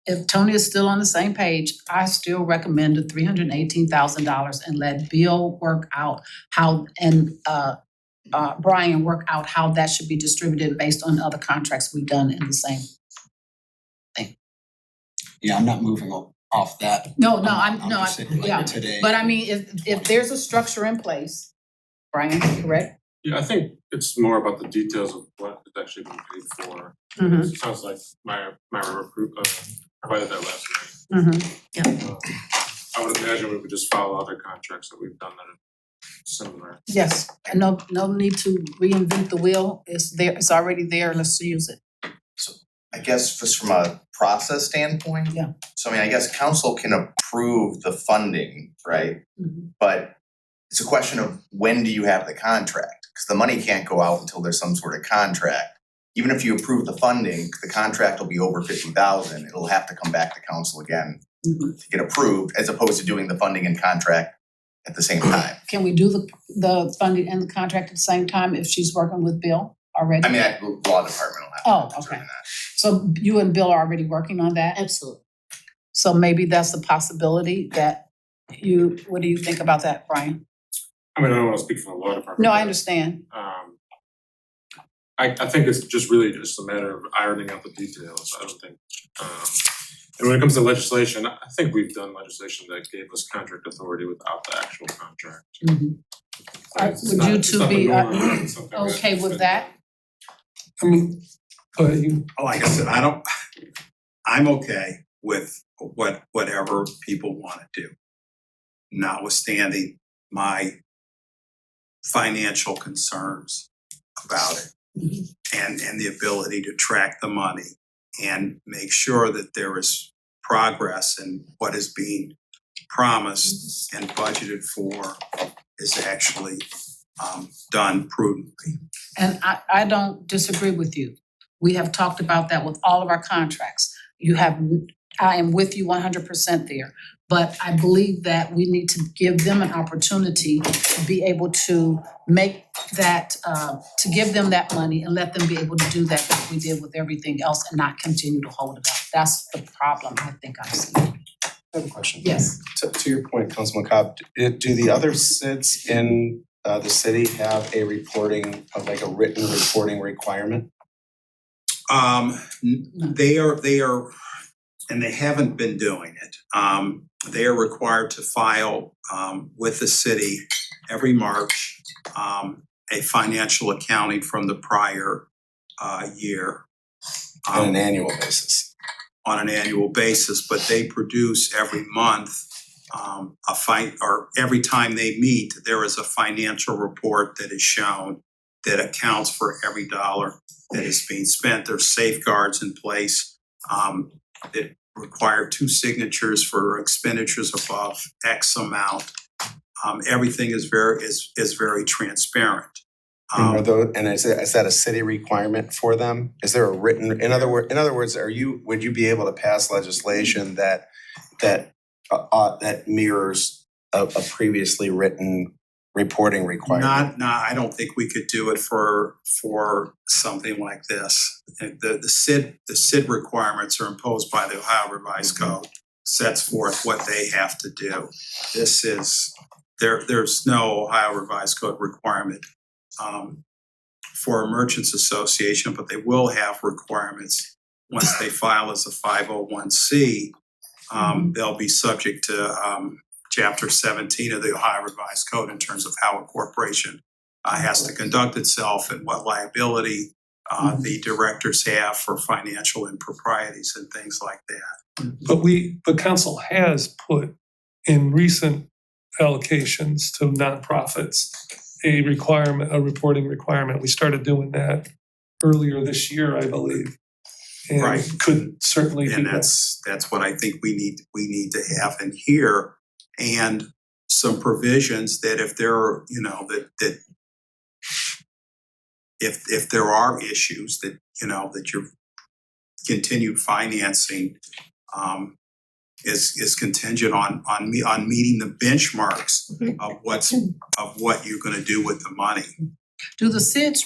Speaker 1: If Tony is still on the same page, I still recommend the $318,000 and let Bill work out how, and Brian work out how that should be distributed based on other contracts we've done in the same.
Speaker 11: Yeah, I'm not moving off that.
Speaker 1: No,
Speaker 11: I'm just saying, like,
Speaker 1: yeah.
Speaker 11: today.
Speaker 1: But I mean, if there's a structure in place, Brian, correct?
Speaker 7: Yeah, I think it's more about the details of what is actually being paid for.
Speaker 1: Mhm.
Speaker 7: It sounds like my provided that last
Speaker 1: Mm-hmm.
Speaker 7: night. I would imagine we would just follow other contracts that we've done that are similar.
Speaker 1: Yes, and no need to reinvent the wheel. It's there, it's already there. Let's use it.
Speaker 8: I guess just from a process standpoint.
Speaker 1: Yeah.
Speaker 8: So I mean, I guess council can approve the funding, right?
Speaker 1: Mhm.
Speaker 8: But it's a question of when do you have the contract? Because the money can't go out until there's some sort of contract. Even if you approve the funding, the contract will be over 50,000. It'll have to come back to council again
Speaker 1: Mhm.
Speaker 8: to get approved, as opposed to doing the funding and contract at the same time.
Speaker 1: Can we do the funding and the contract at the same time if she's working with Bill already?
Speaker 8: I mean, the law department will have
Speaker 1: Oh,
Speaker 8: to determine
Speaker 1: okay.
Speaker 8: that.
Speaker 1: So you and Bill are already working on that?
Speaker 3: Absolutely.
Speaker 1: So maybe that's a possibility that what do you think about that, Brian?
Speaker 7: I mean, I don't wanna speak for the law department.
Speaker 1: No, I
Speaker 7: but,
Speaker 1: understand.
Speaker 7: I think it's just really just a matter of ironing out the details. I don't think, and when it comes to legislation, I think we've done legislation that gave us contract authority without the actual contract.
Speaker 1: Mhm.
Speaker 7: It's
Speaker 1: Would
Speaker 7: not-
Speaker 1: you
Speaker 7: it's
Speaker 1: two
Speaker 7: not the
Speaker 1: be,
Speaker 7: norm, it's something that-
Speaker 1: okay with that?
Speaker 2: I mean, but you,
Speaker 6: Like I said, I'm okay with whatever people wanna do. Notwithstanding my financial concerns about it. And the ability to track the money and make sure that there is progress and what is being promised and budgeted for is actually done prudently.
Speaker 1: And I don't disagree with you. We have talked about that with all of our contracts. I am with you 100% there. But I believe that we need to give them an opportunity to be able to make that, to give them that money and let them be able to do that like we did with everything else and not continue to hold it up. That's the problem I think I'm seeing.
Speaker 12: I have a question.
Speaker 1: Yes.
Speaker 12: To your point, Councilman Cobb, do the other SIDS in the city have a reporting, like a written reporting requirement?
Speaker 6: They are, and they haven't been doing it. They are required to file with the city every March a financial accounting from the prior year.
Speaker 12: On an annual basis?
Speaker 6: On an annual basis, but they produce every month or every time they meet, there is a financial report that is shown that accounts for every dollar that is being spent. There's safeguards in place that require 2 signatures for expenditures above X amount. Everything is very transparent.
Speaker 12: And is that a city requirement for them? Is there a written, in other words, would you be able to pass legislation that mirrors a previously written reporting requirement?
Speaker 6: I don't think we could do it for something like this. The SID requirements are imposed by the Ohio Revised Code, sets forth what they have to do. There's no Ohio Revised Code requirement for a merchants association, but they will have requirements once they file as a 501c. They'll be subject to Chapter 17 of the Ohio Revised Code in terms of how a corporation has to conduct itself and what liability the directors have for financial improprieties and things like that.
Speaker 2: But the council has put in recent allocations to nonprofits a reporting requirement. We started doing that earlier this year, I believe. And
Speaker 6: Right.
Speaker 2: could certainly do
Speaker 6: And
Speaker 2: that.
Speaker 6: that's what I think we need to have in here, and some provisions that if there are, that if there are issues that, that your continued financing is contingent on meeting the benchmarks of what you're gonna do with the money.
Speaker 1: Do the SIDS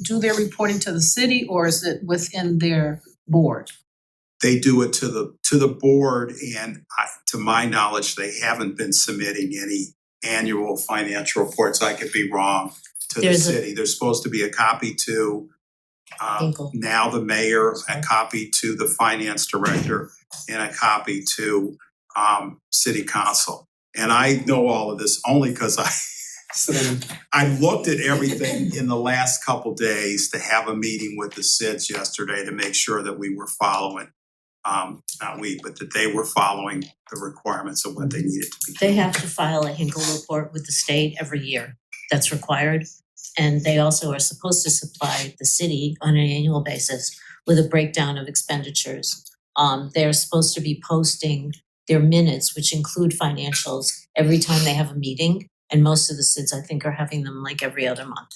Speaker 1: do their reporting to the city or is it within their board?
Speaker 6: They do it to the board, and to my knowledge, they haven't been submitting any annual financial reports. I could be wrong, to the city. There's supposed to be a copy to now the mayor, a copy to the finance director, and a copy to city council. And I know all of this only because I looked at everything in the last couple days to have a meeting with the SIDS yesterday to make sure that we were following, but that they were following the requirements of what they needed to be.
Speaker 3: They have to file a Hinkle report with the state every year. That's required. And they also are supposed to supply the city on an annual basis with a breakdown of expenditures. They're supposed to be posting their minutes, which include financials, every time they have a meeting. And most of the SIDS, I think, are having them like every other month.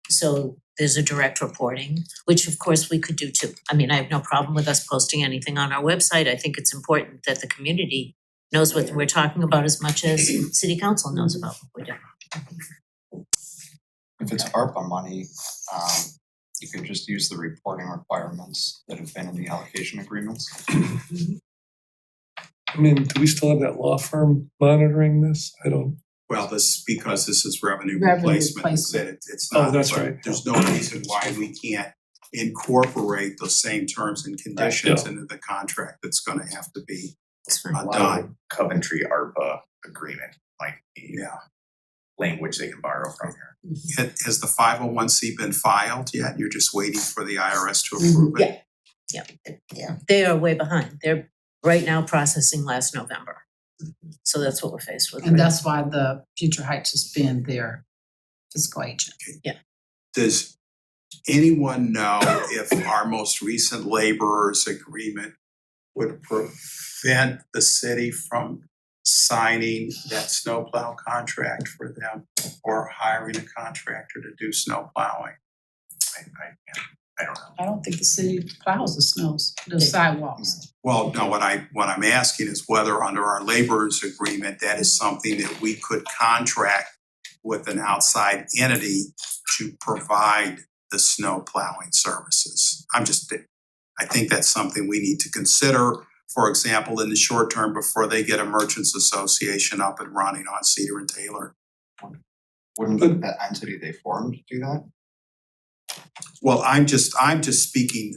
Speaker 3: So there's a direct reporting, which of course we could do too. I mean, I have no problem with us posting anything on our website. I think it's important that the community knows what we're talking about as much as city council knows about what we're doing.
Speaker 11: If it's ARPA money, you could just use the reporting requirements that have been in the allocation agreements.
Speaker 2: I mean, do we still have that law firm monitoring this? I don't.
Speaker 6: Well, because this is revenue
Speaker 1: Revenue
Speaker 6: replacement,
Speaker 1: replacement.
Speaker 6: it's not.
Speaker 2: Oh, that's right.
Speaker 6: There's no reason why we can't incorporate those same terms and conditions into the contract that's gonna have to be done.
Speaker 8: Coventry ARPA agreement might be
Speaker 6: Yeah.
Speaker 8: language they can borrow from here.
Speaker 6: Has the 501c been filed yet? You're just waiting for the IRS to approve it?
Speaker 3: Yeah. They are way behind. They're right now processing last November. So that's what we're faced with.
Speaker 1: And that's why the Future Heights has been their fiscal agent.
Speaker 6: does anyone know if our most recent laborers agreement would prevent the city from signing that snowplow contract for them or hiring a contractor to do snow plowing? I don't know.
Speaker 1: I don't think the city plows the sidewalks.
Speaker 6: Well, no, what I'm asking is whether under our laborers agreement, that is something that we could contract with an outside entity to provide the snow plowing services. I think that's something we need to consider, for example, in the short term before they get a merchants association up and running on Cedar and Taylor.
Speaker 11: Wouldn't the entity they formed do that?
Speaker 6: Well, I'm just speaking,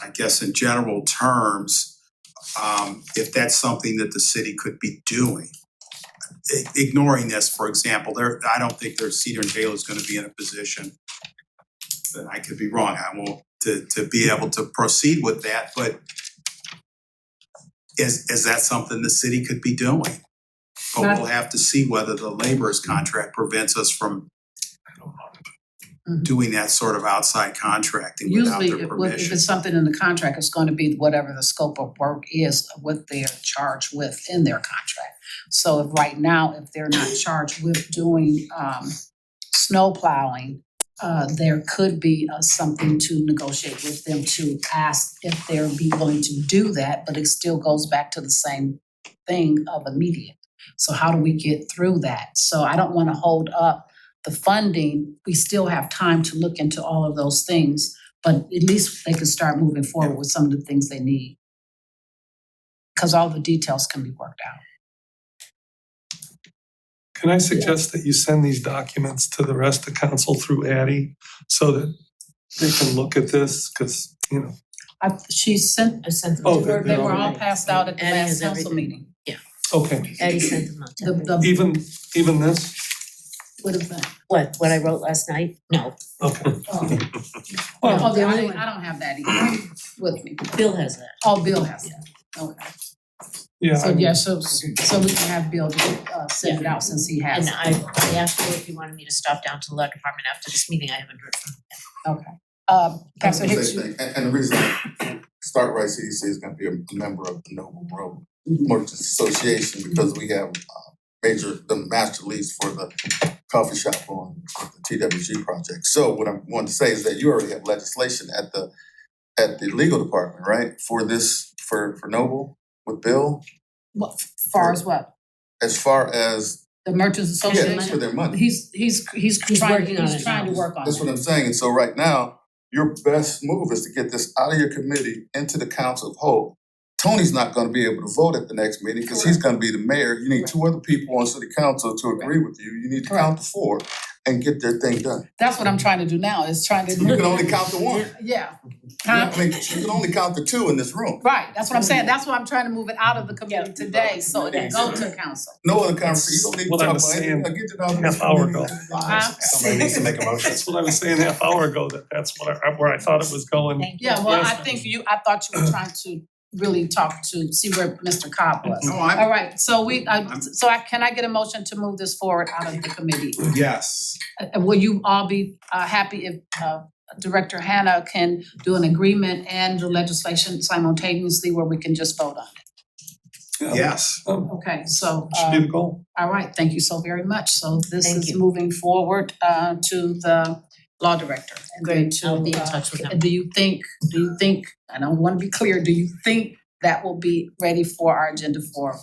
Speaker 6: I guess in general terms, if that's something that the city could be doing. Ignoring this, for example, I don't think Cedar and Taylor is gonna be in a position, that I could be wrong, I won't, to be able to proceed with that, but is that something the city could be doing? But we'll have to see whether the laborers contract prevents us from doing that sort of outside contracting without
Speaker 1: Usually,
Speaker 6: their
Speaker 1: if
Speaker 6: permission.
Speaker 1: it's something in the contract, it's going to be whatever the scope of work is, what they're charged with in their contract. So if right now, if they're not charged with doing snow plowing, there could be something to negotiate with them to ask if they'll be willing to do that, but it still goes back to the same thing of immediate. So how do we get through that? So I don't want to hold up the funding. We still have time to look into all of those things, but at least they can start moving forward with some of the things they need. Because all the details can be worked out.
Speaker 2: Can I suggest that you send these documents to the rest of council through Addie so that they can look at this, because, you know.
Speaker 3: I sent them
Speaker 2: Oh,
Speaker 3: to her.
Speaker 1: They were all passed out at the
Speaker 3: Addie
Speaker 1: last
Speaker 3: has
Speaker 1: council
Speaker 3: everything.
Speaker 1: meeting.
Speaker 2: Okay,
Speaker 3: Addie sent them out to
Speaker 1: The,
Speaker 3: everyone.
Speaker 1: the,
Speaker 2: even this?
Speaker 1: what is that?
Speaker 3: What I wrote last night? No,
Speaker 2: Okay.
Speaker 1: Oh,
Speaker 2: Well,
Speaker 3: the only
Speaker 1: I don't have that either with me.
Speaker 3: Bill has that.
Speaker 1: Oh, Bill has that. Okay.
Speaker 2: yeah,
Speaker 1: So,
Speaker 2: I mean,
Speaker 1: yeah, so we can have Bill send it out since he has
Speaker 3: And
Speaker 1: it.
Speaker 3: I asked her if he wanted me to stop down to the law department after this meeting. I haven't heard from him.
Speaker 1: Okay. Councilor Hicks, you-
Speaker 13: And the reason Start Right CDC is gonna be a member of the Noble Road Merchants Association because we have the master lease for the coffee shop on the TWG project. So what I want to say is that you already have legislation at the legal department, right? For this, for Noble with Bill,
Speaker 1: what, far as what?
Speaker 13: as far as,
Speaker 1: The Merchants
Speaker 13: yeah,
Speaker 1: Association?
Speaker 13: for their money.
Speaker 1: He's
Speaker 3: working on it
Speaker 1: trying to
Speaker 3: now.
Speaker 1: work on it.
Speaker 13: That's what I'm saying. And so right now, your best move is to get this out of your committee into the council of whole. Tony's not gonna be able to vote at the next meeting because he's gonna be the mayor. You need two other people on city council to agree with you. You need to count to four and get their thing done.
Speaker 1: That's what I'm trying to do now, is trying to.
Speaker 13: You can only count to one.
Speaker 1: Yeah.
Speaker 13: I mean, you can only count to two in this room.
Speaker 1: Right, that's what I'm saying. That's why I'm trying to move it out of the committee today, so it can go to council.
Speaker 13: No other conversation. You don't need to
Speaker 2: What I
Speaker 13: talk
Speaker 2: was
Speaker 13: about anything.
Speaker 2: saying
Speaker 13: I'll get it out of
Speaker 2: half
Speaker 13: this
Speaker 2: hour
Speaker 13: committee.
Speaker 1: Huh?
Speaker 12: Somebody needs to make a motion.
Speaker 2: That's what I was saying half hour ago, that's where I thought it was going.
Speaker 3: Thank you.
Speaker 1: Yeah, well,
Speaker 2: Yes.
Speaker 1: I thought you were trying to really talk to, see where Mr. Cobb was.
Speaker 6: No,
Speaker 1: All right, so can I get a motion to move this forward out of the committee?
Speaker 6: Yes.
Speaker 1: Will you all be happy if Director Hannah can do an agreement and the legislation simultaneously where we can just vote on it?
Speaker 6: Yes.
Speaker 1: Okay, so
Speaker 2: Should be the goal.
Speaker 1: all right, thank you so very much. So this
Speaker 3: Thank
Speaker 1: is
Speaker 3: you.
Speaker 1: moving forward to the law director. And then
Speaker 3: Great, I'll be in touch with him.
Speaker 1: Do you think, and I wanna be clear, do you think that will be ready for our agenda for,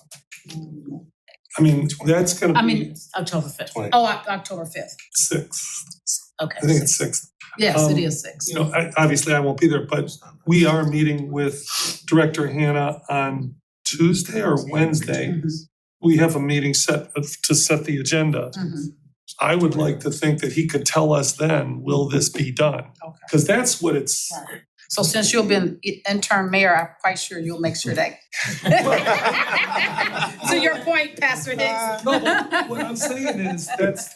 Speaker 2: I mean, that's gonna
Speaker 1: I
Speaker 2: be
Speaker 1: mean,
Speaker 3: October 5th.
Speaker 1: October 5th?
Speaker 2: 6th.
Speaker 3: Okay.
Speaker 2: I think it's 6th.
Speaker 1: Yes, it is 6.
Speaker 2: You know, obviously I won't be there, but we are meeting with Director Hannah on Tuesday or Wednesday. We have a meeting set to set the agenda.
Speaker 1: Mhm.
Speaker 2: I would like to think that he could tell us then, will this be done?
Speaker 1: Okay.
Speaker 2: Cause that's what it's,
Speaker 1: So since you'll be an interim mayor, I'm quite sure you'll make sure that. To your point, Pastor Hicks.
Speaker 2: No, but what I'm saying is,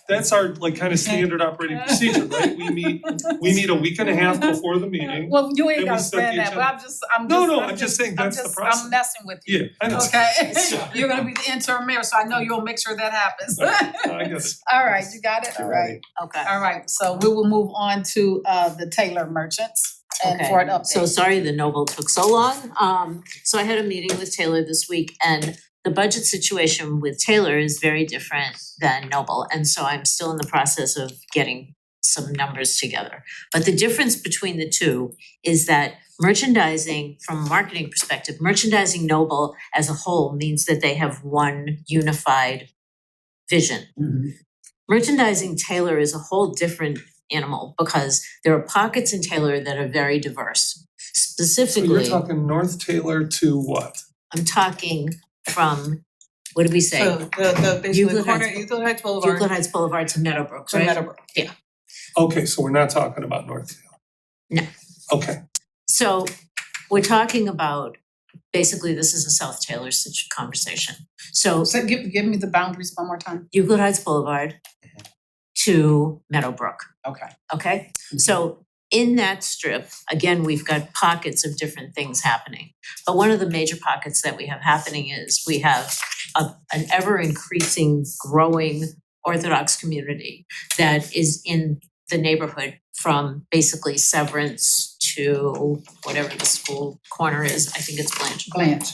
Speaker 2: that's our like kind of standard operating procedure, right? We meet a week and a half before the meeting.
Speaker 1: Well, you ain't
Speaker 2: Then we
Speaker 1: gotta
Speaker 2: set
Speaker 1: say
Speaker 2: the
Speaker 1: that, but
Speaker 2: agenda. I'm just saying that's the process.
Speaker 1: I'm messing with you.
Speaker 2: Yeah, I know.
Speaker 1: Okay, you're gonna be the interim mayor, so I know you'll make sure that happens.
Speaker 2: I get it.
Speaker 1: All right, you got it? All right.
Speaker 3: Okay.
Speaker 1: All right, so we will move on to the Taylor Merchants and for an update.
Speaker 3: So sorry the Noble took so long. So I had a meeting with Taylor this week and the budget situation with Taylor is very different than Noble. And so I'm still in the process of getting some numbers together. But the difference between the two is that merchandising, from a marketing perspective, merchandising Noble as a whole means that they have one unified vision. Merchandising Taylor is a whole different animal because there are pockets in Taylor that are very diverse.
Speaker 2: So
Speaker 3: Specifically,
Speaker 2: you're talking North Taylor to what?
Speaker 3: I'm talking from, what did we say?
Speaker 9: So the basically
Speaker 3: Euclid
Speaker 9: corner,
Speaker 3: Heights-
Speaker 9: Euclid Heights Boulevard
Speaker 3: Euclid Heights Boulevard to Meadowbrook,
Speaker 9: to
Speaker 3: right?
Speaker 9: Meadowbrook.
Speaker 2: Okay, so we're not talking about North Taylor.
Speaker 3: No.
Speaker 2: Okay,
Speaker 3: So we're talking about, basically, this is a South Taylor conversation. So
Speaker 1: So give me the boundaries one more time.
Speaker 3: Euclid Heights Boulevard to Meadowbrook,
Speaker 1: Okay.
Speaker 3: okay? So in that strip, again, we've got pockets of different things happening. But one of the major pockets that we have happening is we have an ever increasing, growing Orthodox community that is in the neighborhood from basically Severance to whatever the school corner is, I think it's Blanche.
Speaker 1: Blanche.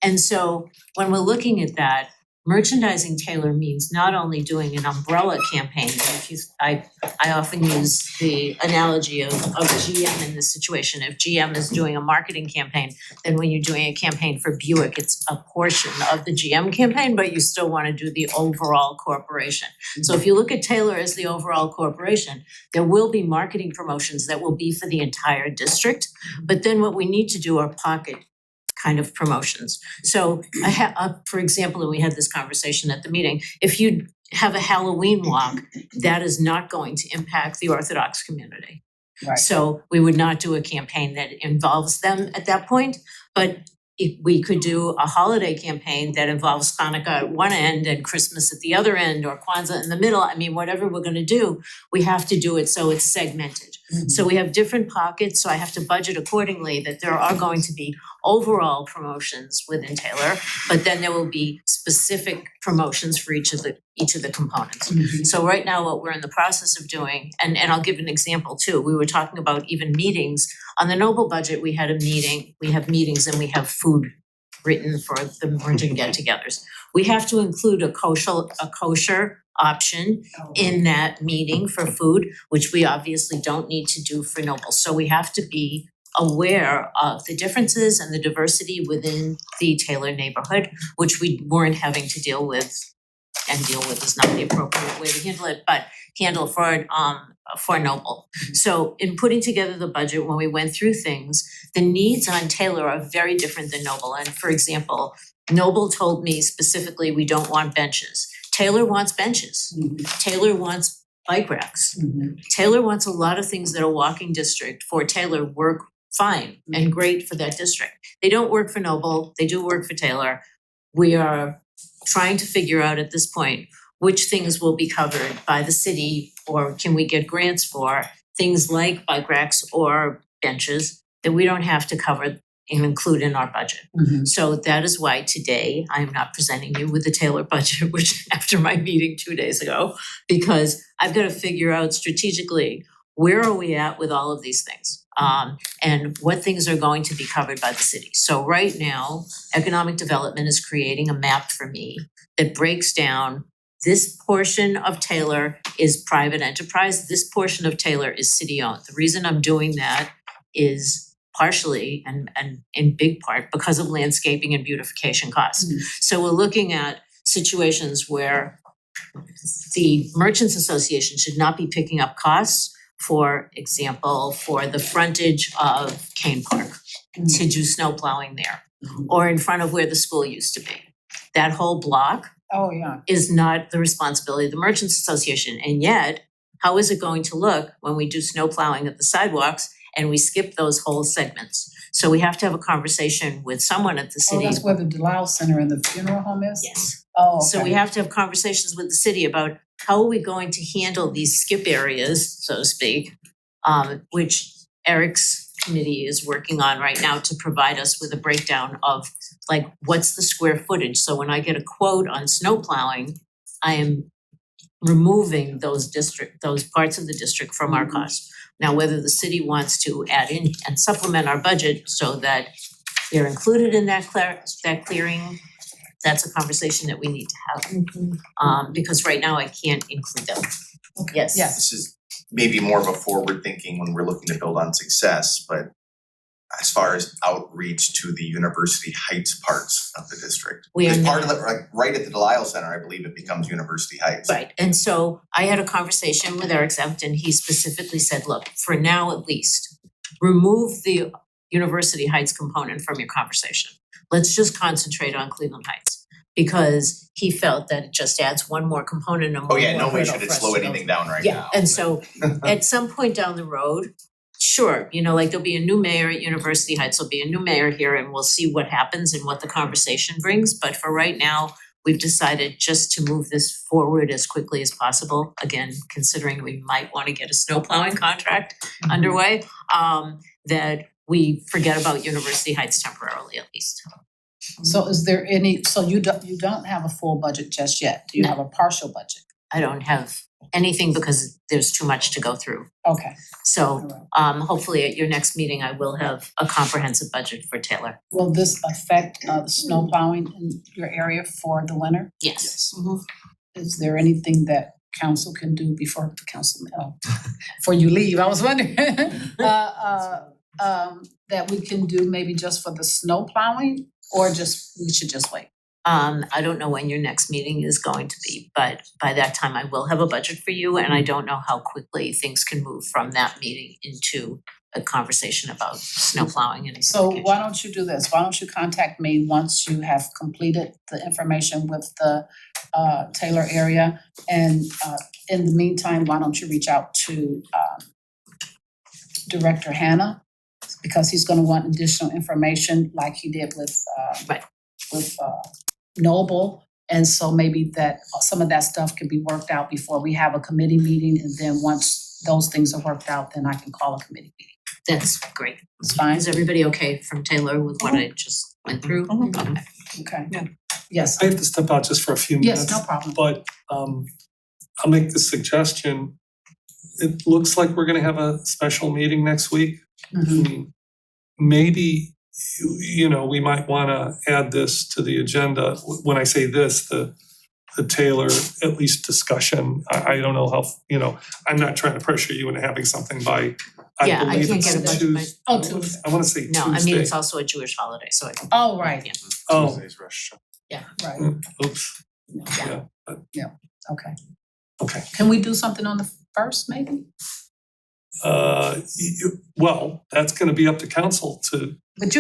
Speaker 3: And so when we're looking at that, merchandising Taylor means not only doing an umbrella campaign, and if you, I often use the analogy of GM in this situation. If GM is doing a marketing campaign, then when you're doing a campaign for Buick, it's a portion of the GM campaign, but you still want to do the overall corporation. So if you look at Taylor as the overall corporation, there will be marketing promotions that will be for the entire district. But then what we need to do are pocket kind of promotions. So for example, and we had this conversation at the meeting, if you have a Halloween walk, that is not going to impact the Orthodox community.
Speaker 1: Right.
Speaker 3: So we would not do a campaign that involves them at that point, but we could do a holiday campaign that involves Hanukkah at one end and Christmas at the other end, or Kwanzaa in the middle. I mean, whatever we're gonna do, we have to do it so it's segmented. So we have different pockets, so I have to budget accordingly that there are going to be overall promotions within Taylor, but then there will be specific promotions for each of the components. So right now, what we're in the process of doing, and I'll give an example too, we were talking about even meetings. On the Noble budget, we had a meeting, we have meetings and we have food written for the merging get-togethers. We have to include a kosher option in that meeting for food, which we obviously don't need to do for Noble. So we have to be aware of the differences and the diversity within the Taylor neighborhood, which we weren't having to deal with, and deal with is not the appropriate way to handle it, but handle for Noble. So in putting together the budget, when we went through things, the needs on Taylor are very different than Noble. And for example, Noble told me specifically, we don't want benches. Taylor wants benches. Taylor wants bike racks. Taylor wants a lot of things that a walking district for Taylor work fine and great for that district. They don't work for Noble, they do work for Taylor. We are trying to figure out at this point which things will be covered by the city, or can we get grants for things like bike racks or benches that we don't have to cover and include in our budget. So that is why today I am not presenting you with the Taylor budget, which after my meeting 2 days ago, because I've got to figure out strategically, where are we at with all of these things? And what things are going to be covered by the city. So right now, economic development is creating a map for me that breaks down this portion of Taylor is private enterprise, this portion of Taylor is city owned. The reason I'm doing that is partially and in big part because of landscaping and beautification costs. So we're looking at situations where the Merchants Association should not be picking up costs, for example, for the frontage of Kane Park to do snow plowing there, or in front of where the school used to be. That whole block is not the responsibility of the Merchants Association. And yet, how is it going to look when we do snow plowing at the sidewalks and we skip those whole segments. So we have to have a conversation with someone at the
Speaker 1: Oh,
Speaker 3: city.
Speaker 1: that's where the Delisle Center and the funeral home is?
Speaker 3: Yes.
Speaker 1: Oh,
Speaker 3: So we
Speaker 1: okay.
Speaker 3: have to have conversations with the city about how are we going to handle these skip areas, so to speak, which Eric's committee is working on right now to provide us with a breakdown of like, what's the square footage? So when I get a quote on snow plowing, I am removing those parts of the district from our cost. Now, whether the city wants to add in and supplement our budget so that they're included in that clearing, that's a conversation that we need to have. Because right now I can't include them. Yes.
Speaker 1: Yes.
Speaker 8: This is maybe more of a forward thinking when we're looking to build on success, but as far as outreach to the University Heights parts of the district.
Speaker 3: We are
Speaker 8: Because part of
Speaker 3: not-
Speaker 8: the, like, right at the Delisle Center, I believe it becomes University Heights.
Speaker 3: Right, and so I had a conversation with Eric Zempt and he specifically said, look, for now at least, remove the University Heights component from your conversation. Let's just concentrate on Cleveland Heights. Because he felt that it just adds one more component and
Speaker 8: Oh
Speaker 3: one
Speaker 8: yeah,
Speaker 3: more
Speaker 8: no way
Speaker 3: hurdle
Speaker 8: should it
Speaker 3: for us
Speaker 8: slow
Speaker 3: to go
Speaker 8: anything down right now.
Speaker 3: Yeah, and so at some point down the road, sure, like there'll be a new mayor at University Heights, there'll be a new mayor here and we'll see what happens and what the conversation brings. But for right now, we've decided just to move this forward as quickly as possible. Again, considering we might want to get a snow plowing contract underway, that we forget about University Heights temporarily at least.
Speaker 1: So is there any, so you don't have a full budget just yet? Do you
Speaker 3: No.
Speaker 1: have a partial budget?
Speaker 3: I don't have anything because there's too much to go through.
Speaker 1: Okay,
Speaker 3: So
Speaker 1: all right.
Speaker 3: hopefully at your next meeting, I will have a comprehensive budget for Taylor.
Speaker 1: Will this affect the snow plowing in your area for the winter?
Speaker 3: Yes.
Speaker 1: Is there anything that council can do before the council, before you leave? I was wondering. That we can do maybe just for the snow plowing or we should just wait?
Speaker 3: I don't know when your next meeting is going to be, but by that time I will have a budget for you and I don't know how quickly things can move from that meeting into a conversation about snow plowing and
Speaker 1: So
Speaker 3: beautification.
Speaker 1: why don't you do this? Why don't you contact me once you have completed the information with the Taylor area? And in the meantime, why don't you reach out to Director Hannah? Because he's gonna want additional information like he did with
Speaker 3: Right.
Speaker 1: Noble. And so maybe that some of that stuff can be worked out before we have a committee meeting. And then once those things are worked out, then I can call a committee meeting.
Speaker 3: That's great.
Speaker 1: It's fine?
Speaker 3: Is everybody okay from Taylor with what I just went through? Okay.
Speaker 1: Okay.
Speaker 9: Yeah.
Speaker 1: Yes,
Speaker 2: I have to step out just for a few minutes.
Speaker 1: yes, no problem.
Speaker 2: But I'll make the suggestion. It looks like we're gonna have a special meeting next week. I
Speaker 1: Mhm.
Speaker 2: mean, maybe, we might wanna add this to the agenda. When I say this, the Taylor at least discussion. I don't know how, I'm not trying to pressure you into having something by,
Speaker 3: Yeah, I
Speaker 2: believe
Speaker 3: can't
Speaker 2: it's
Speaker 3: get a budget by-
Speaker 2: Tues-
Speaker 1: Oh, Tuesday.
Speaker 2: I wanna say Tuesday.
Speaker 3: No, I mean, it's also a Jewish holiday, so I don't.
Speaker 1: Oh, right,
Speaker 3: Yeah.
Speaker 2: Oh,
Speaker 10: Tuesday's Rosh Hashanah.
Speaker 1: right,
Speaker 2: oops, yeah,
Speaker 1: okay.
Speaker 2: okay.
Speaker 1: Can we do something on the first, maybe?
Speaker 2: Well, that's gonna be up to council to,
Speaker 1: But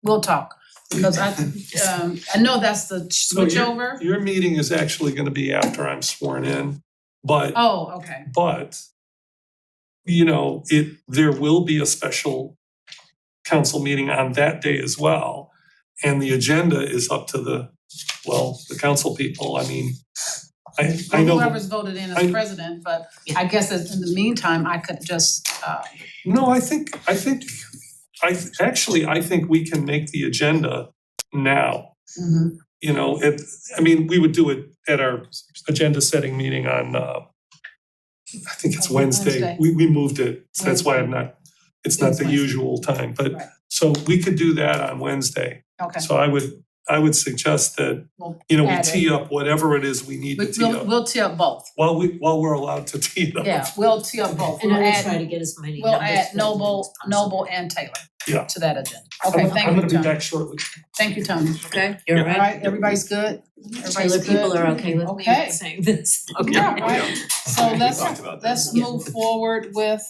Speaker 1: we'll talk, because I know that's the
Speaker 2: so
Speaker 1: switchover.
Speaker 2: your meeting is actually gonna be after I'm sworn in, but
Speaker 1: Oh, okay,
Speaker 2: there will be a special council meeting on that day as well. And the agenda is up to the council people. I mean, I know.
Speaker 1: whoever's voted in
Speaker 2: I-
Speaker 1: as president, but I guess in the meantime, I could just,
Speaker 2: No, I think we can make the agenda now.
Speaker 1: mhm.
Speaker 2: We would do it at our agenda setting meeting on, I think it's Wednesday.
Speaker 1: Wednesday.
Speaker 2: We moved it, so that's why it's not
Speaker 1: It's
Speaker 2: the
Speaker 1: Wednesday.
Speaker 2: usual time, but,
Speaker 1: Right.
Speaker 2: so we could do that on Wednesday.
Speaker 1: Okay.
Speaker 2: So I would suggest that,
Speaker 1: We'll
Speaker 2: we
Speaker 1: add it.
Speaker 2: tee up whatever it is we need to tee up.
Speaker 1: We'll tee up both,
Speaker 2: While we're allowed to tee it up.
Speaker 1: yeah, we'll tee up both,
Speaker 3: And
Speaker 1: we'll
Speaker 3: I will try
Speaker 1: add,
Speaker 3: to get as many
Speaker 1: we'll
Speaker 3: numbers
Speaker 1: add
Speaker 3: for everyone as possible.
Speaker 1: Noble and Taylor
Speaker 2: Yeah.
Speaker 1: to that agenda. Okay, thank
Speaker 2: I'm
Speaker 1: you,
Speaker 2: gonna be
Speaker 1: Tony.
Speaker 2: back shortly.
Speaker 1: Thank you, Tony.
Speaker 3: Okay, you're
Speaker 1: All
Speaker 3: right.
Speaker 1: right, everybody's good? Everybody's
Speaker 3: Taylor
Speaker 1: good?
Speaker 3: people are okay with me
Speaker 1: Okay.
Speaker 3: saying this. Okay.
Speaker 1: Yeah, right. So
Speaker 8: We
Speaker 1: let's
Speaker 8: talked about that.
Speaker 1: let's move forward with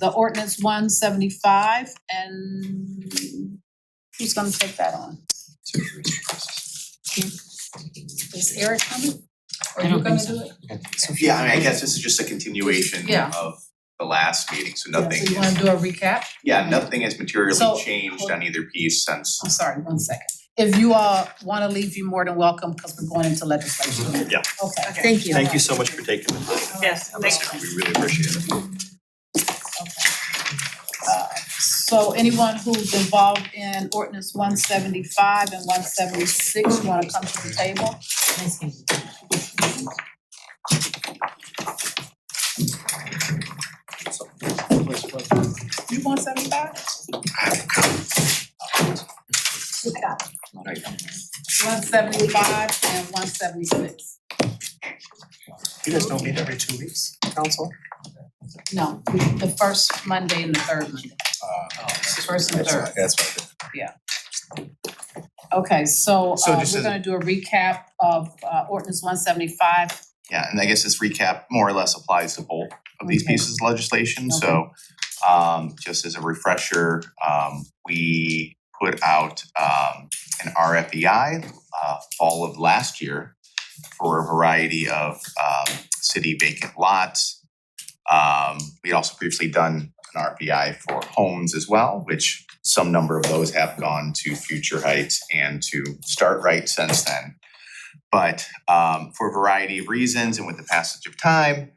Speaker 1: the ordinance 175 and who's gonna take that on? Is Eric coming? Are
Speaker 3: I
Speaker 1: you
Speaker 3: don't
Speaker 1: gonna
Speaker 3: think
Speaker 1: do it?
Speaker 3: So
Speaker 8: Yeah, I mean, I guess this is just a continuation
Speaker 1: Yeah.
Speaker 8: of the last meeting, so
Speaker 1: Yeah,
Speaker 8: nothing
Speaker 1: So you wanna do a recap?
Speaker 8: yeah, nothing has materially
Speaker 1: So-
Speaker 8: changed on either piece since.
Speaker 1: I'm sorry, 1 second. If you all wanna leave, you're more than welcome, because we're going into legislation.
Speaker 10: Yeah.
Speaker 1: Okay.
Speaker 3: Thank you.
Speaker 10: Thank you so much for taking the time.
Speaker 9: Yes, thank you.
Speaker 10: We really appreciate it.
Speaker 1: Okay. So anyone who's involved in ordinance 175 and 176, you wanna come to the table?
Speaker 3: Nice meeting you.
Speaker 1: You 175? Who got it? 175 and 176.
Speaker 12: You guys don't meet every 2 weeks, council?
Speaker 1: No, the first Monday and the third Monday. First and third.
Speaker 12: That's what
Speaker 1: Okay, so
Speaker 8: So
Speaker 1: we're
Speaker 8: just as-
Speaker 1: gonna do a recap of ordinance 175.
Speaker 8: Yeah, and I guess this recap more or less applies to both of these
Speaker 1: Okay.
Speaker 8: pieces of legislation, so just as a refresher, we put out an RFEI fall of last year for a variety of city vacant lots. We also previously done an RFEI for homes as well, which some number of those have gone to Future Heights and to Start Right since then. But for a variety of reasons and with the passage of time,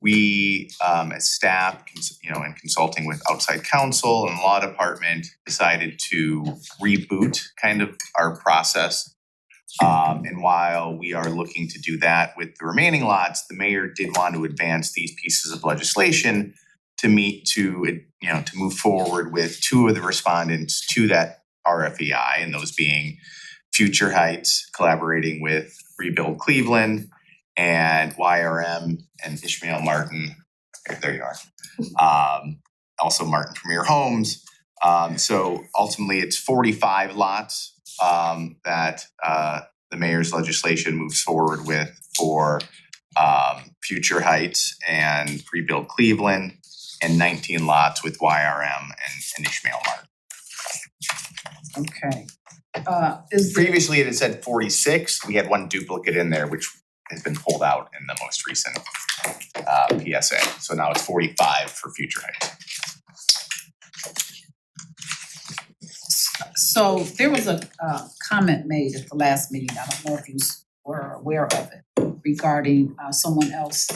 Speaker 8: we as staff, and consulting with outside counsel and law department, decided to reboot kind of our process. And while we are looking to do that with the remaining lots, the mayor did want to advance these pieces of legislation to move forward with two of the respondents to that RFEI, and those being Future Heights collaborating with Rebuild Cleveland and YRM and Ishmael Martin. There you are. Also Martin Premier Homes. So ultimately it's 45 lots that the mayor's legislation moves forward with for Future Heights and Rebuild Cleveland, and 19 lots with YRM and Ishmael Martin.
Speaker 1: Okay. Is there,
Speaker 8: Previously, it had said 46. We had one duplicate in there, which has been pulled out in the most recent PSA. So now it's 45 for Future Heights.
Speaker 1: so there was a comment made at the last meeting, I don't know if you were aware of it, regarding someone else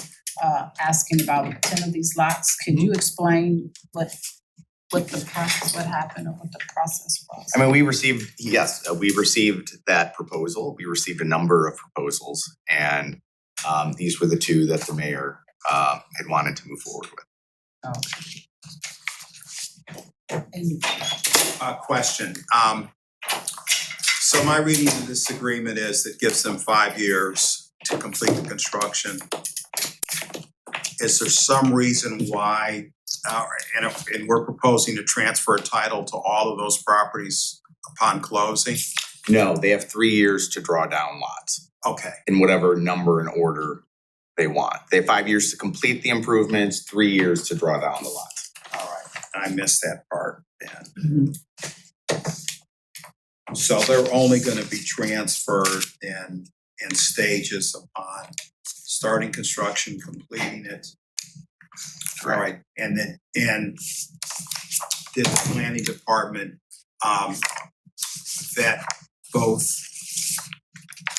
Speaker 1: asking about 10 of these lots. Can you explain what the process, what happened, or what the process was?
Speaker 8: I mean, we received that proposal. We received a number of proposals, and these were the two that the mayor had wanted to move forward with.
Speaker 1: And
Speaker 6: Question. So my reading of this agreement is it gives them 5 years to complete the construction. Is there some reason why, and we're proposing to transfer a title to all of those properties upon closing?
Speaker 8: No, they have 3 years to draw down lots
Speaker 6: Okay,
Speaker 8: in whatever number and order they want. They have 5 years to complete the improvements, 3 years to draw down the lots.
Speaker 6: all right. I missed that part then.
Speaker 1: Mhm.
Speaker 6: So they're only gonna be transferred in stages upon starting construction, completing it. All right, and then, did the planning department vet both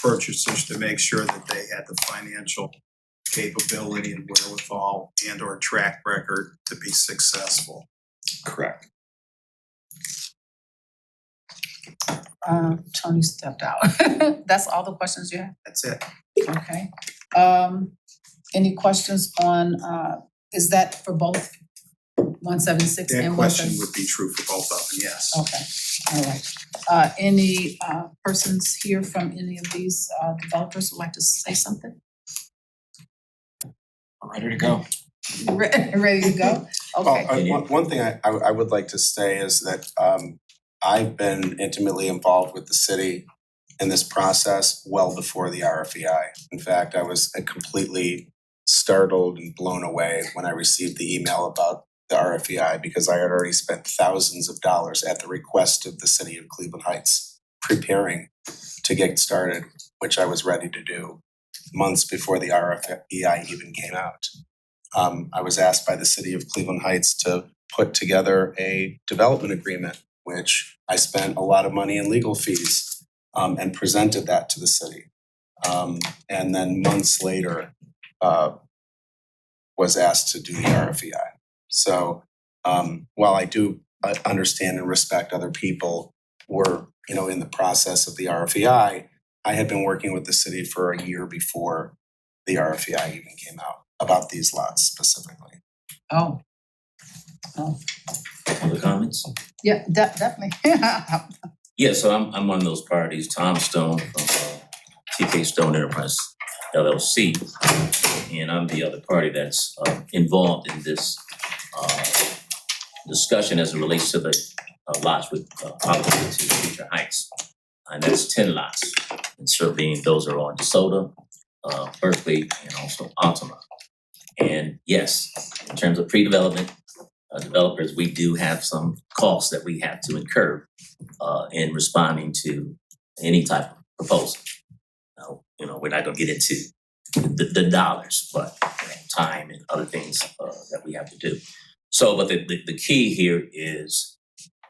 Speaker 6: purchasers to make sure that they had the financial capability and wherewithal and or track record to be successful?
Speaker 8: Correct.
Speaker 1: Tony stepped out. That's all the questions you have?
Speaker 6: That's it.
Speaker 1: Okay. Any questions on, is that for both 176
Speaker 6: That
Speaker 1: and
Speaker 6: question
Speaker 1: 176?
Speaker 6: would be true for both of them, yes.
Speaker 1: Okay, all right. Any persons here from any of these developers would like to say something?
Speaker 11: Ready to go.
Speaker 1: Ready to go? Okay.
Speaker 12: One thing I would like to say is that I've been intimately involved with the city in this process well before the RFEI. In fact, I was completely startled and blown away when I received the email about the RFEI because I had already spent thousands of dollars at the request of the city of Cleveland Heights preparing to get started, which I was ready to do. months before the RFEI even came out. I was asked by the city of Cleveland Heights to put together a development agreement, which I spent a lot of money in legal fees, and presented that to the city. And then months later, was asked to do the RFEI. So, while I do understand and respect other people were, in the process of the RFEI, I had been working with the city for a year before the RFEI even came out about these lots specifically.
Speaker 1: Oh,
Speaker 14: Other comments?
Speaker 1: yeah, definitely.
Speaker 14: Yeah, so I'm one of those parties, Tom Stone from TK Stone Enterprise LLC. And I'm the other party that's involved in this discussion as it relates to the lots with Oliver to Future Heights. And that's 10 lots. And surveying those are on DeSoto, Berkeley, and also Altima. And yes, in terms of pre-development, developers, we do have some costs that we have to incur in responding to any type of proposal. We're not gonna get into the dollars, but time and other things that we have to do. So, but the key here is,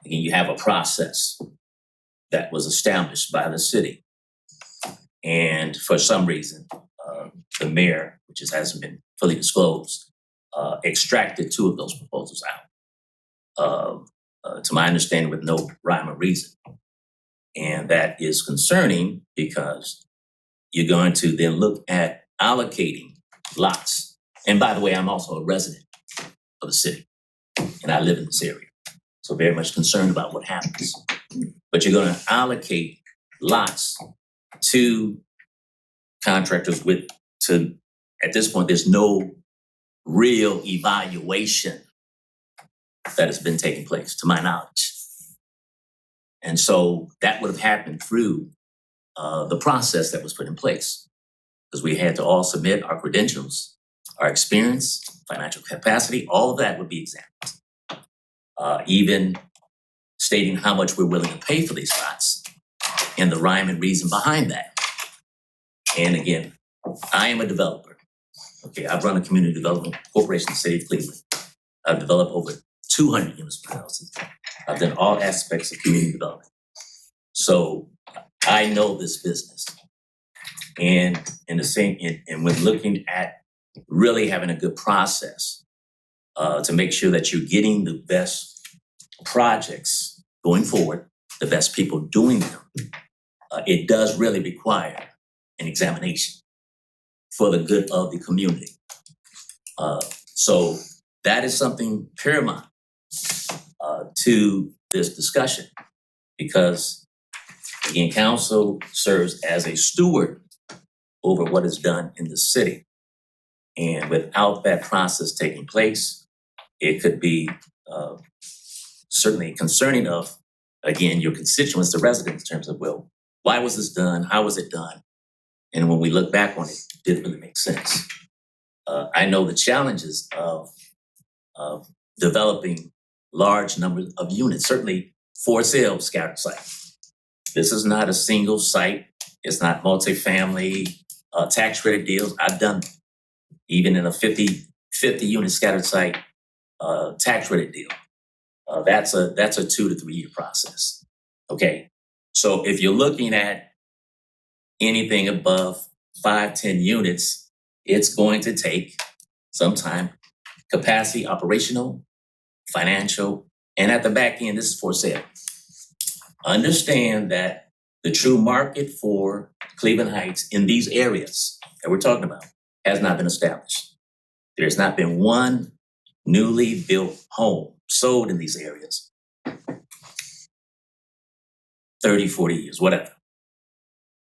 Speaker 14: again, you have a process that was established by the city. And for some reason, the mayor, which hasn't been fully disclosed, extracted 2 of those proposals out. To my understanding, with no rhyme or reason. And that is concerning because you're going to then look at allocating lots. And by the way, I'm also a resident of the city and I live in this area. So very much concerned about what happens. But you're gonna allocate lots to contractors at this point, there's no real evaluation that has been taking place, to my knowledge. And so that would have happened through the process that was put in place. Because we had to all submit our credentials, our experience, financial capacity, all of that would be examined. Even stating how much we're willing to pay for these lots and the rhyme and reason behind that. And again, I am a developer. Okay, I've run a community development corporation in the city of Cleveland. I've developed over 200 municipalities. I've done all aspects of community development. So I know this business. And and when looking at really having a good process to make sure that you're getting the best projects going forward, the best people doing them, it does really require an examination for the good of the community. So that is something paramount to this discussion because, again, council serves as a steward over what is done in the city. And without that process taking place, it could be certainly concerning of, again, your constituents, the residents, in terms of, well, why was this done? How was it done? And when we look back on it, it didn't really make sense. I know the challenges of developing large numbers of units, certainly for sale scattered site. This is not a single site. It's not multifamily tax credit deals. I've done even in a 50 unit scattered site tax credit deal. That's a 2 to 3 year process. Okay, so if you're looking at anything above 5-10 units, it's going to take some time, capacity, operational, financial, and at the back end, this is for sale. Understand that the true market for Cleveland Heights in these areas that we're talking about has not been established. There's not been one newly built home sold in these areas 30, 40 years, whatever.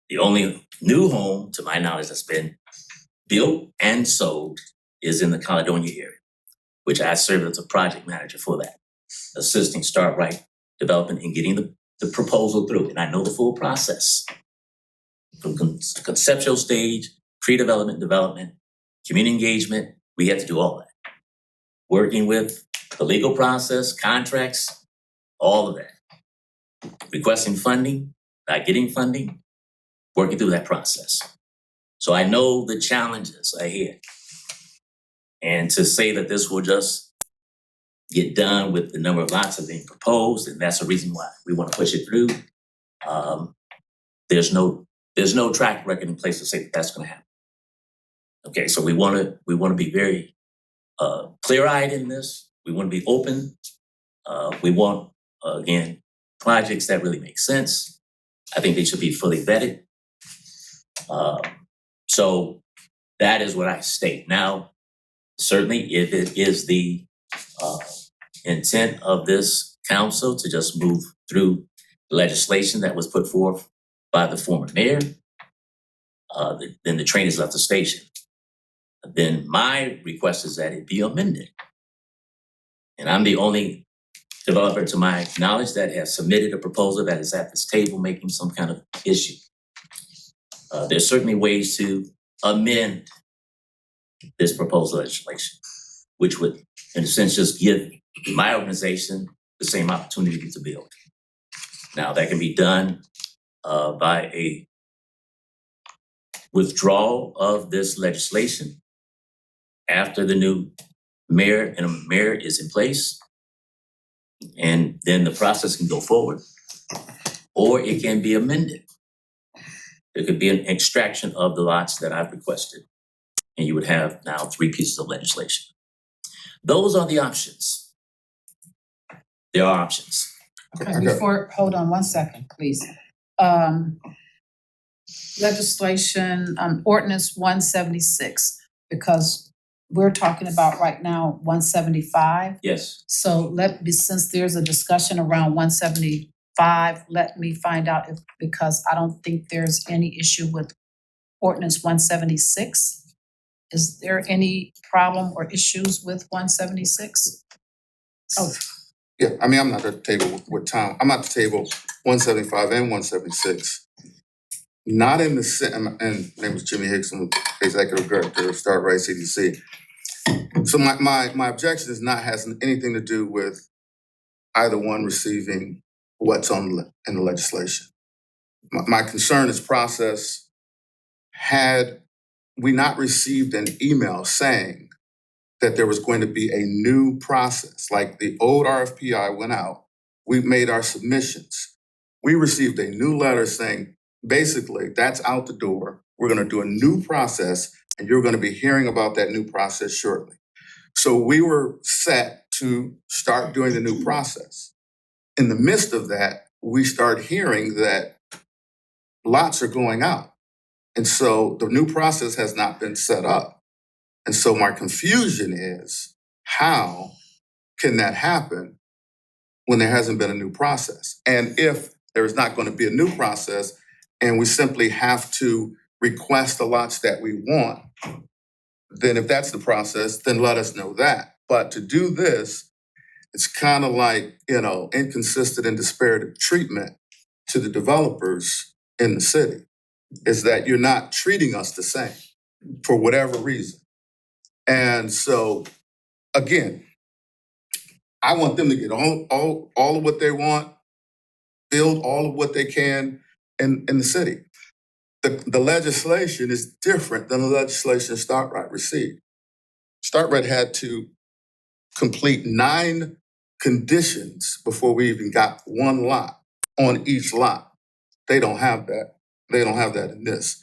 Speaker 14: The only new home, to my knowledge, that's been built and sold is in the Caledonia area, which I serve as a project manager for that, assisting Starbright Development in getting the proposal through. And I know the full process from conceptual stage, pre-development, development, community engagement. We have to do all that. Working with the legal process, contracts, all of that. Requesting funding, not getting funding, working through that process. So I know the challenges ahead. And to say that this will just get done with the number of lots that are being proposed, and that's the reason why we want to push it through. There's no track record in place to say that that's gonna happen. Okay, so we wanna be very clear-eyed in this. We wanna be open. We want, again, projects that really make sense. I think they should be fully vetted. So that is what I state. Now, certainly, if it is the intent of this council to just move through legislation that was put forth by the former mayor, then the train has left the station. Then my request is that it be amended. And I'm the only developer, to my knowledge, that has submitted a proposal that is at this table making some kind of issue. There's certainly ways to amend this proposed legislation, which would, in a sense, just give my organization the same opportunity to build. Now, that can be done by a withdrawal of this legislation after the new mayor is in place, and then the process can go forward, or it can be amended. There could be an extraction of the lots that I've requested, and you would have now 3 pieces of legislation. Those are the options. There are options.
Speaker 1: Okay, before, hold on 1 second, please. Legislation, ordinance 176, because we're talking about right now 175.
Speaker 14: Yes.
Speaker 1: So since there's a discussion around 175, let me find out if, because I don't think there's any issue with ordinance 176. Is there any problem or issues with 176? Oh,
Speaker 13: Yeah, I mean, I'm not at the table with Tom. I'm at the table 175 and 176. Not in the, and my name is Jimmy Hicks, I'm Executive Director of Start Right CDC. So my objection is not has anything to do with either one receiving what's in the legislation. My concern is process. Had we not received an email saying that there was going to be a new process, like the old RFPI went out, we made our submissions. We received a new letter saying, basically, that's out the door. We're gonna do a new process, and you're gonna be hearing about that new process shortly. So we were set to start doing the new process. In the midst of that, we start hearing that lots are going out. And so the new process has not been set up. And so my confusion is, how can that happen when there hasn't been a new process? And if there is not going to be a new process and we simply have to request the lots that we want, then if that's the process, then let us know that. But to do this, it's kind of like, inconsistent and disparate treatment to the developers in the city, is that you're not treating us the same for whatever reason. And so, again, I want them to get all of what they want, build all of what they can in the city. The legislation is different than the legislation StartRight received. StartRight had to complete 9 conditions before we even got 1 lot on each lot. They don't have that. They don't have that in this.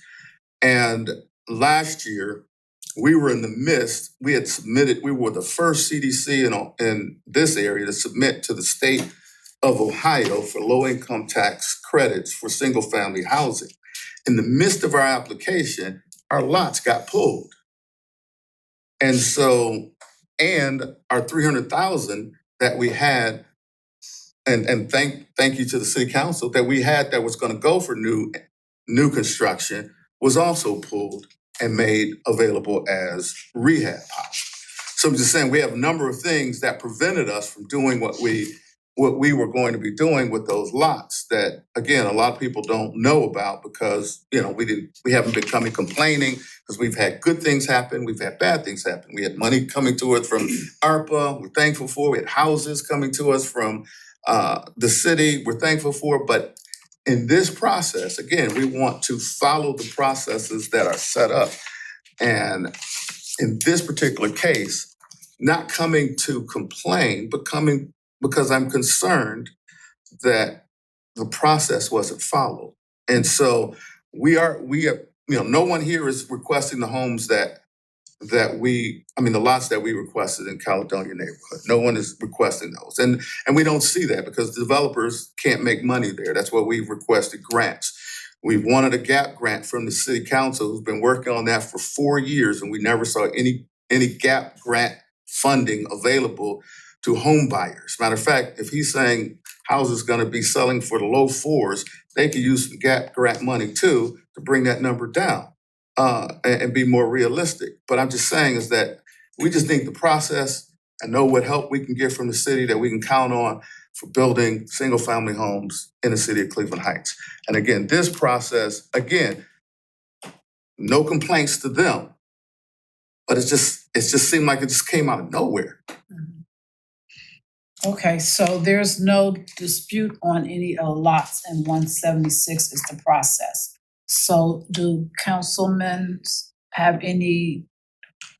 Speaker 13: And last year, we were in the midst, we were the first CDC in this area to submit to the state of Ohio for low-income tax credits for single-family housing. In the midst of our application, our lots got pulled. And so, and our 300,000 that we had, and thank you to the city council, that we had that was gonna go for new construction was also pulled and made available as rehab housing. So I'm just saying, we have a number of things that prevented us from doing what we were going to be doing with those lots that, again, a lot of people don't know about because, we haven't been complaining because we've had good things happen, we've had bad things happen. We had money coming to us from ARPA, we're thankful for. We had houses coming to us from the city, we're thankful for. But in this process, again, we want to follow the processes that are set up. And in this particular case, not coming to complain, but coming because I'm concerned that the process wasn't followed. And so we are, no one here is requesting the homes the lots that we requested in Caledonia neighborhood. No one is requesting those. And we don't see that because developers can't make money there. That's why we've requested grants. We've wanted a GAP grant from the city council who's been working on that for 4 years, and we never saw any GAP grant funding available to home buyers. Matter of fact, if he's saying houses gonna be selling for the low fours, they could use some GAP grant money too to bring that number down and be more realistic. But I'm just saying is that we just need the process and know what help we can get from the city that we can count on for building single-family homes in the city of Cleveland Heights. And again, this process, no complaints to them, but it just seemed like it just came out of nowhere.
Speaker 1: Okay, so there's no dispute on any lots in 176 is the process. So do councilmen have any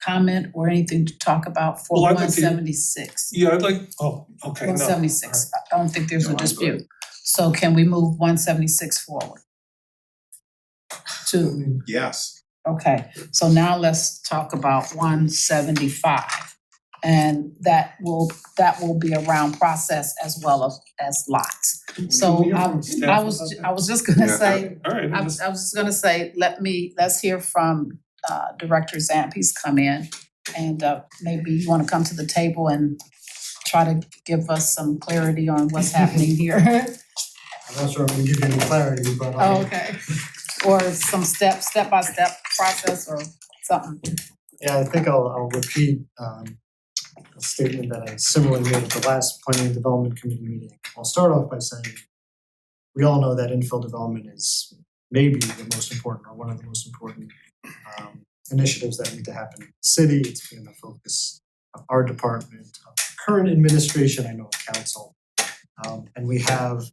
Speaker 1: comment or anything to talk about for
Speaker 2: Well, I'd like to-
Speaker 1: 176?
Speaker 2: Yeah, I'd like, oh, okay, no.
Speaker 1: 176, I don't think there's
Speaker 2: No,
Speaker 1: a
Speaker 2: I'm good.
Speaker 1: dispute. So can we move 176 forward? To,
Speaker 6: Yes.
Speaker 1: okay, so now let's talk about 175. And that will be around process as well as lots. So I was just gonna say,
Speaker 2: All right,
Speaker 1: I was just gonna say, let's hear from Director Zamp. He's come in, and maybe you wanna come to the table and try to give us some clarity on what's happening here.
Speaker 11: I'm not sure I'm gonna give you any clarity, but
Speaker 1: Oh, okay. Or some step-by-step process or something.
Speaker 11: yeah, I think I'll repeat a statement that I similarly made at the last Planning and Development Committee meeting. I'll start off by saying we all know that infill development is maybe the most important or one of the most important initiatives that need to happen in the city. It's been the focus of our department, of the current administration, I know of council. And we have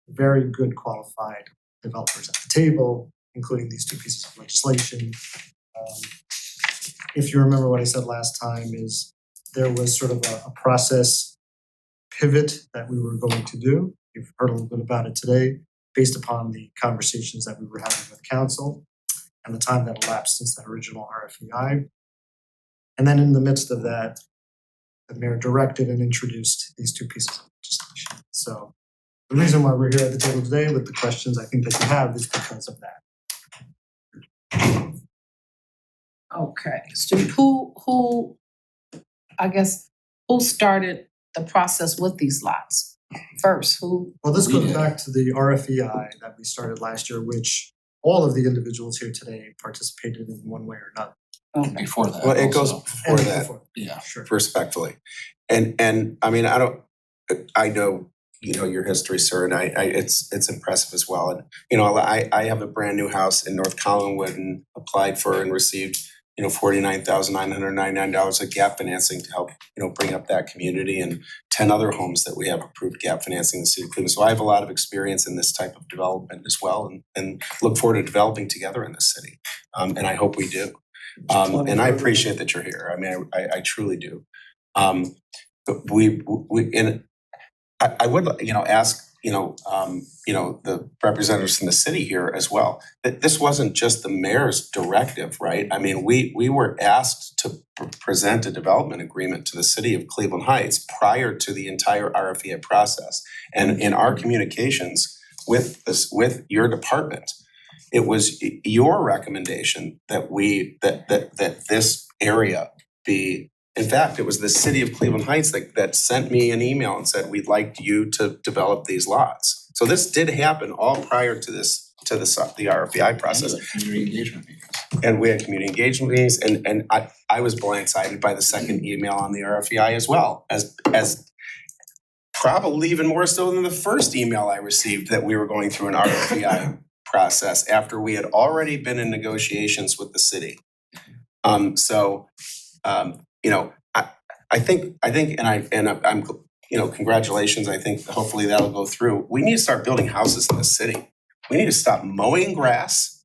Speaker 11: very good qualified developers at the table, including these two pieces of legislation. If you remember what I said last time is there was sort of a process pivot that we were going to do. You've heard a little bit about it today, based upon the conversations that we were having with council and the time that elapsed since that original RFEI. And then in the midst of that, the mayor directed and introduced these two pieces of legislation. So the reason why we're here at the table today with the questions I think that you have is because of that.
Speaker 1: Okay, Stu, who started the process with these lots first? Who?
Speaker 11: Well, this goes back to the RFEI that we started last year, which all of the individuals here today participated in one way or another.
Speaker 1: Okay.
Speaker 12: Before that. Well, it goes
Speaker 11: also.
Speaker 12: before
Speaker 11: And
Speaker 12: that,
Speaker 11: before.
Speaker 12: yeah,
Speaker 11: Sure.
Speaker 12: respectfully. And I mean, I know, you know, your history, sir, and I it's impressive as well. And, you know, I have a brand new house in North Collinwood and applied for and received, you know, $49,999 of GAP financing to help, you know, bring up that community, and 10 other homes that we have approved GAP financing in the city of Cleveland. So I have a lot of experience in this type of development as well, and look forward to developing together in this city. And I hope we do. And I appreciate that you're here. I mean, I truly do. But I would, you know, ask, you know, the representatives from the city here as well, that this wasn't just the mayor's directive, right? I mean, we were asked to present a development agreement to the city of Cleveland Heights prior to the entire RFEI process. And in our communications with your department, it was your recommendation that that this area be. In fact, it was the city of Cleveland Heights that sent me an email and said, we'd like you to develop these lots. So this did happen all prior to the RFEI process. And we had community engagement meetings, and I was blindsided by the second email on the RFEI as well, as probably even more so than the first email I received that we were going through an RFEI process after we had already been in negotiations with the city. You know, I think, and I'm congratulations, I think hopefully that'll go through. We need to start building houses in the city. We need to stop mowing grass.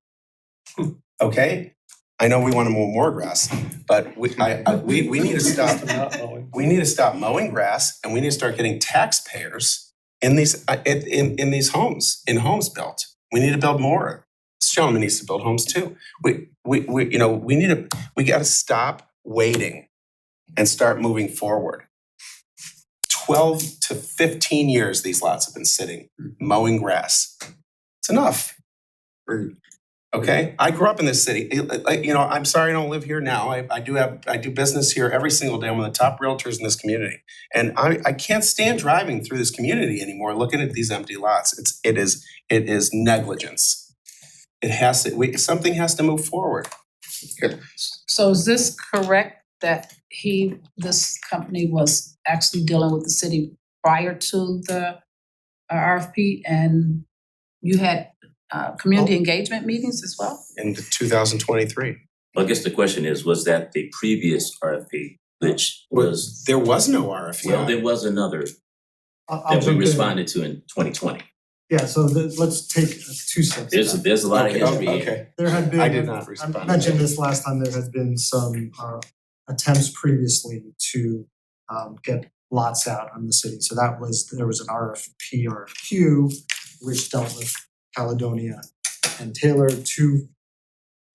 Speaker 12: Okay? I know we wanna mow more grass, but we need to stop, we need to stop mowing grass and we need to start getting taxpayers in these, in these homes, in homes built. We need to build more. This gentleman needs to build homes too. We gotta stop waiting and start moving forward. 12 to 15 years these lots have been sitting, mowing grass. It's enough. Okay, I grew up in this city. I'm sorry I don't live here now. I do business here every single day. I'm one of the top realtors in this community. And I can't stand driving through this community anymore, looking at these empty lots. It is negligence. Something has to move forward.
Speaker 1: So is this correct that this company was actually dealing with the city prior to the RFP, and you had community engagement meetings as well?
Speaker 12: In 2023.
Speaker 14: Well, I guess the question is, was that the previous RFP, which was,
Speaker 12: There was no RFP.
Speaker 14: well, there was another
Speaker 15: I'll
Speaker 14: that we
Speaker 15: jump in.
Speaker 14: responded to in 2020.
Speaker 15: Yeah, so let's take 2 steps back.
Speaker 14: There's a lot of
Speaker 12: Okay,
Speaker 14: history here.
Speaker 12: okay.
Speaker 15: There had been.
Speaker 12: I did not respond.
Speaker 15: I mentioned this last time, there had been some attempts previously to get lots out on the city. So there was an RFQ, which dealt with Caledonia and Taylor. 2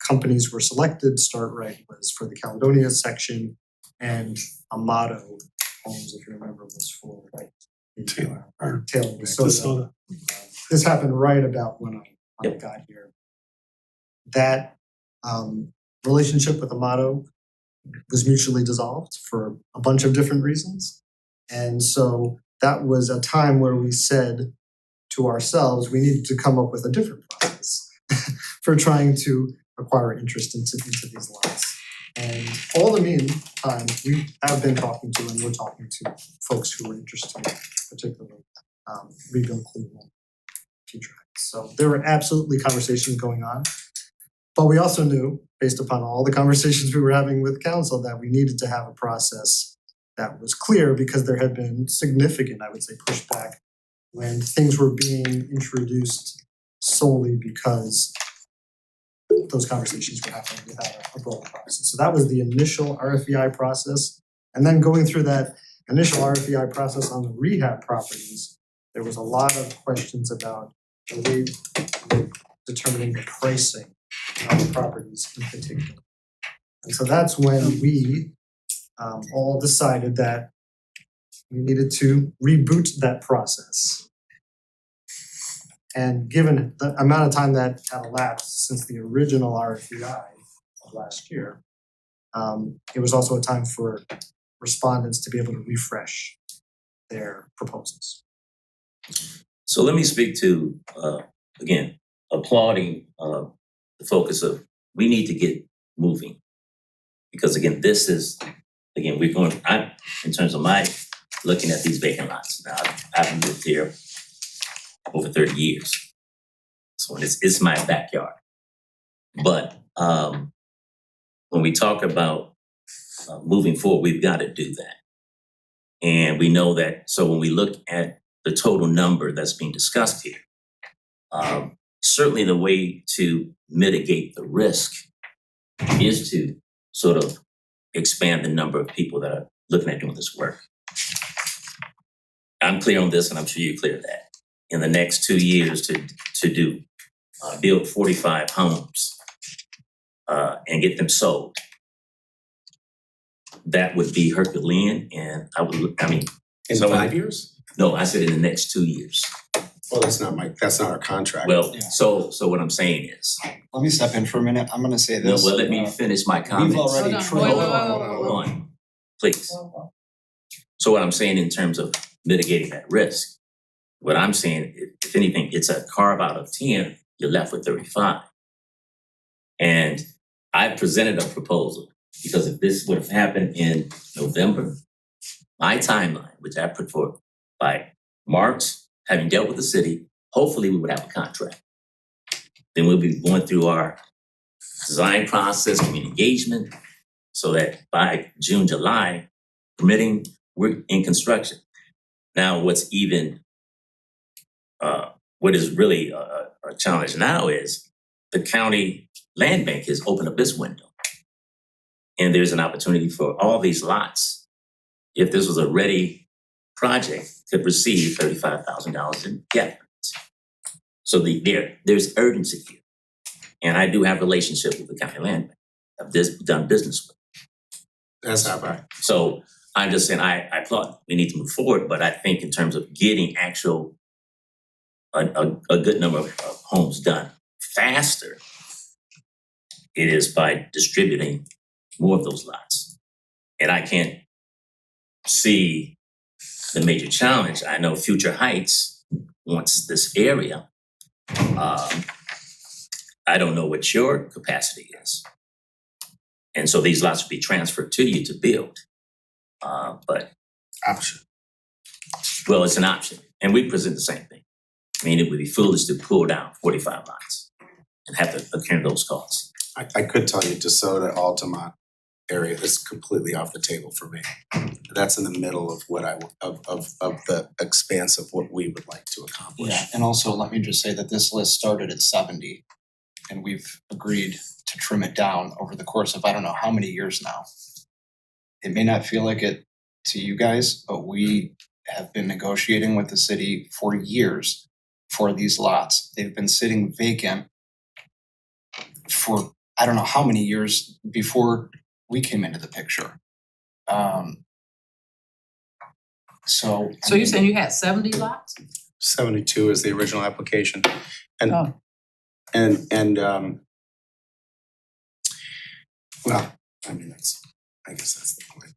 Speaker 15: companies were selected. StartRight was for the Caledonia section, and Amato Homes, if you remember, was for Taylor DeSoto. This happened right about when I got here. That relationship with Amato was mutually dissolved for a bunch of different reasons. And so that was a time where we said to ourselves, we needed to come up with a different process for trying to acquire interest into these lots. And all the meantime, we have been talking to, and we're talking to folks who are interested, particularly Regal, Cleveland, Future Heights. So there were absolutely conversations going on. But we also knew, based upon all the conversations we were having with council, that we needed to have a process that was clear, because there had been significant, I would say, pushback when things were being introduced solely because those conversations were happening without a broader process. So that was the initial RFEI process. And then going through that initial RFEI process on the rehab properties, there was a lot of questions about the way we're determining the pricing of the properties in particular. And so that's when we all decided that we needed to reboot that process. And given the amount of time that had elapsed since the original RFEI of last year, it was also a time for respondents to be able to refresh their proposals.
Speaker 14: So let me speak to, again, applauding the focus of, we need to get moving. Because again, this is, again, in terms of my looking at these vacant lots. Now, I've lived here over 30 years. So it's my backyard. But when we talk about moving forward, we've got to do that. And we know that, so when we look at the total number that's being discussed here, certainly the way to mitigate the risk is to sort of expand the number of people that are looking at doing this work. I'm clear on this, and I'm sure you're clear of that. In the next 2 years to build 45 homes and get them sold, that would be Herculean, and
Speaker 12: In 5 years?
Speaker 14: No, I said in the next 2 years.
Speaker 12: Well, that's not our contract.
Speaker 14: Well, so what I'm saying is,
Speaker 11: Let me step in for a minute. I'm gonna say
Speaker 14: no,
Speaker 11: this.
Speaker 14: well, let me finish my comments.
Speaker 11: We've already
Speaker 1: Hold on,
Speaker 14: Hold on, please. So what I'm saying in terms of mitigating that risk, what I'm saying, if anything, it's a carve out of 10, you're left with 35. And I presented a proposal, because if this would have happened in November, my timeline, which I put forth by March, having dealt with the city, hopefully we would have a contract. Then we'll be going through our design process, community engagement, so that by June, July, permitting, we're in construction. Now, what's even, what is really a challenge now is the county land bank has opened up this window. And there's an opportunity for all these lots, if this was a ready project, could receive $35,000 in gap grants. So there's urgency here. And I do have relationship with the county land bank. I've done business with.
Speaker 12: As have I.
Speaker 14: So I'm just saying, I applaud, we need to move forward, but I think in terms of getting actual, a good number of homes done faster, it is by distributing more of those lots. And I can't see the major challenge. I know Future Heights wants this area. I don't know what your capacity is. And so these lots will be transferred to you to build. But
Speaker 13: Option.
Speaker 14: well, it's an option. And we present the same thing. I mean, it would be foolish to pull down 45 lots and have to account those costs.
Speaker 12: I could tell you DeSoto, Altamont area is completely off the table for me. That's in the middle of what of the expanse of what we would like to accomplish.
Speaker 11: Yeah, and also let me just say that this list started at 70 and we've agreed to trim it down over the course of I don't know how many years now. It may not feel like it to you guys, but we have been negotiating with the city for years for these lots. They've been sitting vacant for I don't know how many years before we came into the picture. So
Speaker 1: you're saying you had 70 lots?
Speaker 12: 72 is the original application. And
Speaker 1: Oh.
Speaker 12: and well, I mean I guess that's the point.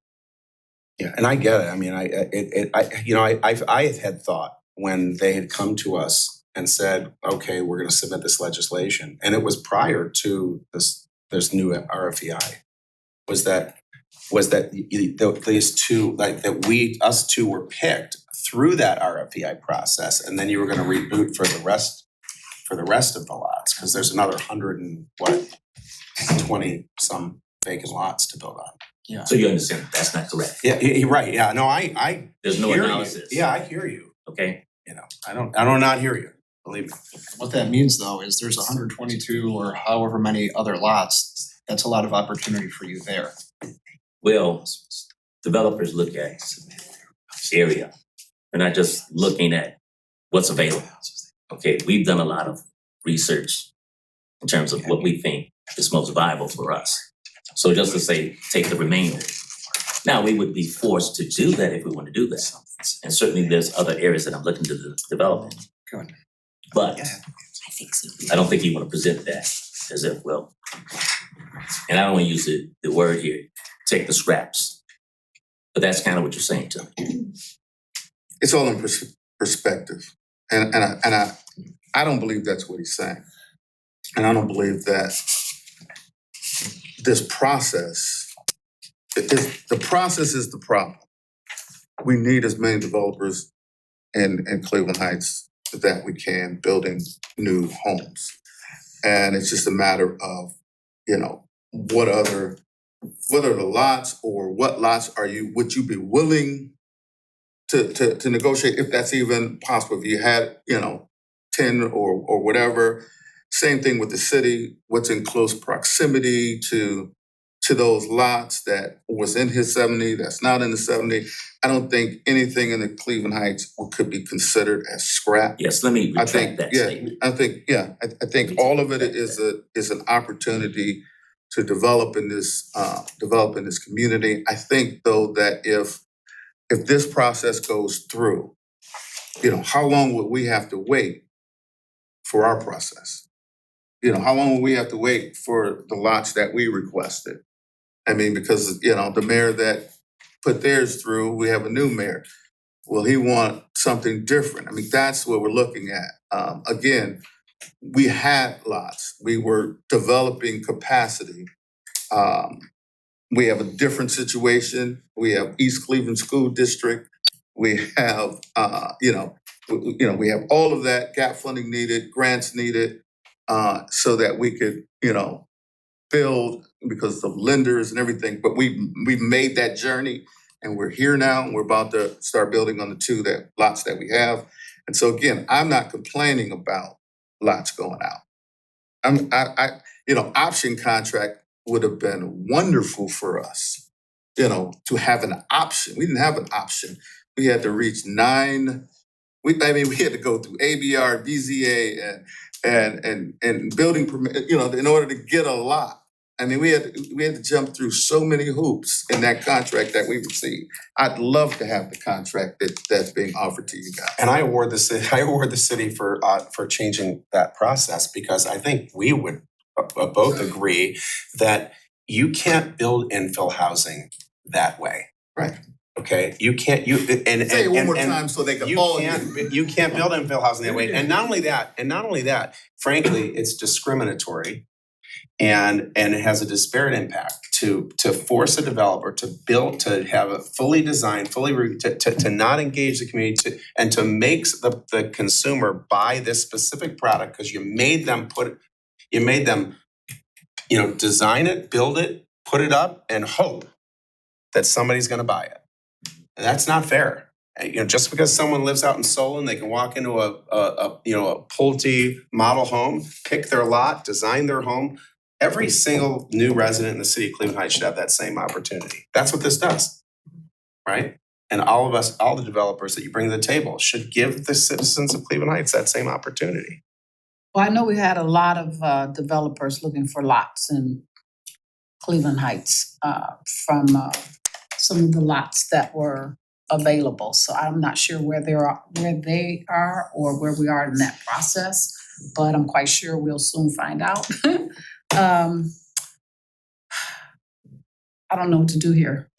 Speaker 12: Yeah, and I get it. I mean, I had thought when they had come to us and said, okay, we're gonna submit this legislation, and it was prior to this new RFEI, was that these two, like that us two were picked through that RFEI process, and then you were gonna reboot for the rest of the lots, because there's another 120 some vacant lots to build on.
Speaker 11: yeah.
Speaker 14: So you understand that's not correct.
Speaker 12: Yeah, you're right. Yeah, no, I
Speaker 14: There's no
Speaker 12: hear you.
Speaker 14: analysis.
Speaker 12: Yeah, I hear you.
Speaker 14: Okay?
Speaker 12: You know, I don't not hear you. Believe me.
Speaker 11: What that means though is there's 122 or however many other lots. That's a lot of opportunity for you there.
Speaker 14: Well, developers look at area. They're not just looking at what's available. Okay, we've done a lot of research in terms of what we think is most viable for us. So just to say, take the remainder. Now, we would be forced to do that if we want to do that. And certainly there's other areas that I'm looking to develop in.
Speaker 11: Good.
Speaker 14: But
Speaker 3: I think so.
Speaker 14: I don't think you want to present that as if, well, and I don't want to use the word here, take the scraps. But that's kind of what you're saying to me.
Speaker 13: It's all in perspective. And I don't believe that's what he's saying. And I don't believe that this process, the process is the problem. We need as many developers in Cleveland Heights that we can building new homes. And it's just a matter of, what are the lots, or what lots would you be willing to negotiate, if that's even possible? If you had, 10 or whatever. Same thing with the city, what's in close proximity to those lots that was in his 70, that's not in the 70. I don't think anything in the Cleveland Heights could be considered as scrap.
Speaker 14: Yes, let me retract that statement.
Speaker 13: I think all of it is an opportunity to develop in this community. I think though that if this process goes through, how long would we have to wait for our process? How long will we have to wait for the lots that we requested? I mean, because, the mayor that put theirs through, we have a new mayor. Will he want something different? I mean, that's what we're looking at. Again, we had lots. We were developing capacity. We have a different situation. We have East Cleveland School District. We have, we have all of that gap funding needed, grants needed, so that we could, build because of lenders and everything. But we've made that journey, and we're here now, and we're about to start building on the two lots that we have. And so again, I'm not complaining about lots going out. Option contract would have been wonderful for us, to have an option. We didn't have an option. We had to reach we had to go through ABR, BZA, and building permit, in order to get a lot. I mean, we had to jump through so many hoops in that contract that we received. I'd love to have the contract that's being offered to you guys.
Speaker 12: And I award the city for changing that process, because I think we would both agree that you can't build infill housing that way.
Speaker 13: Right.
Speaker 12: Okay, you can't,
Speaker 13: Say it one more time so they can all hear.
Speaker 12: You can't build infill housing that way. And not only that, frankly, it's discriminatory and it has a disparate impact to force a developer to have a fully designed, to not engage the community and to make the consumer buy this specific product because you made them design it, build it, put it up, and hope that somebody's gonna buy it. And that's not fair. Just because someone lives out in Solon, they can walk into a Pulte model home, pick their lot, design their home. Every single new resident in the city of Cleveland Heights should have that same opportunity. That's what this does, right? And all of us, all the developers that you bring to the table should give the citizens of Cleveland Heights that same opportunity.
Speaker 1: Well, I know we had a lot of developers looking for lots in Cleveland Heights from some of the lots that were available. So I'm not sure where they are or where we are in that process, but I'm quite sure we'll soon find out. I don't know what to do here.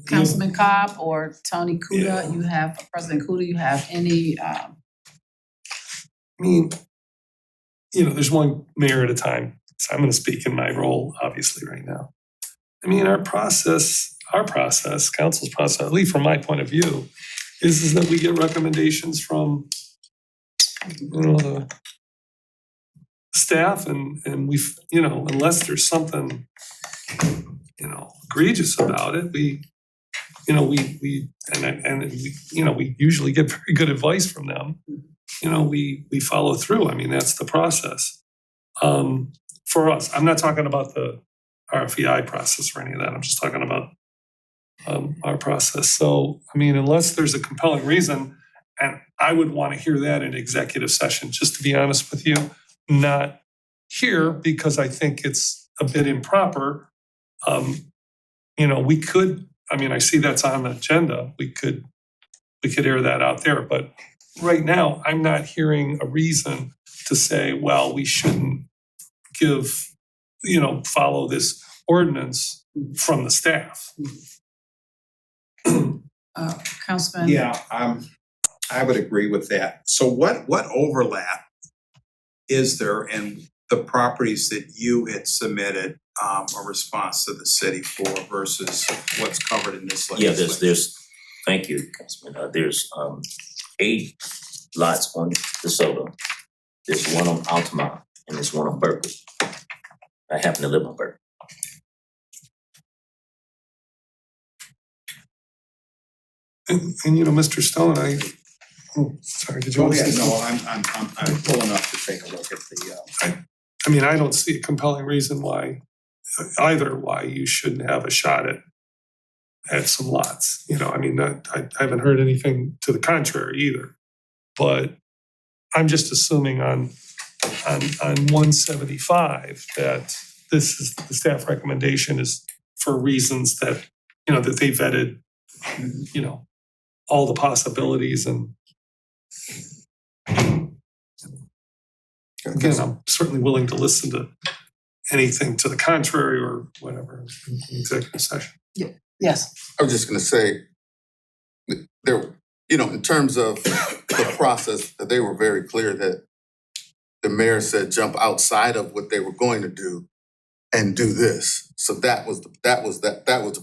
Speaker 1: Councilman Cobb or Tony Kuda, you have, President Kuda, you have any?
Speaker 2: There's one mayor at a time. So I'm gonna speak in my role, obviously, right now. Our process, council's process, at least from my point of view, is that we get recommendations from the staff and we, unless there's something, egregious about it, we usually get very good advice from them. We follow through. That's the process. For us, I'm not talking about the RFEI process or any of that. I'm just talking about our process. So, unless there's a compelling reason, and I would want to hear that in executive session, just to be honest with you, not here because I think it's a bit improper. We could, I see that's on the agenda. We could air that out there, but right now I'm not hearing a reason to say, well, we shouldn't follow this ordinance from the staff.
Speaker 1: Councilman?
Speaker 6: Yeah, I would agree with that. So what overlap is there in the properties that you had submitted a response to the city for versus what's covered in this legislation?
Speaker 14: Yeah, there's, thank you, Councilman. There's 8 lots on DeSoto. There's one on Altamont and there's one on Berkeley. I happen to live on Berkeley.
Speaker 2: And Mr. Stone, sorry, did you want to say something?
Speaker 6: No, I'm pulling up to take a look at the.
Speaker 2: I don't see a compelling reason why you shouldn't have a shot at some lots. I haven't heard anything to the contrary either. But I'm just assuming on 175 that this is the staff recommendation is for reasons that that they vetted all the possibilities, and again, I'm certainly willing to listen to anything to the contrary or whatever in executive session.
Speaker 1: Yes.
Speaker 13: I was just gonna say, there, in terms of the process, that they were very clear that the mayor said jump outside of what they were going to do and do this. So that was the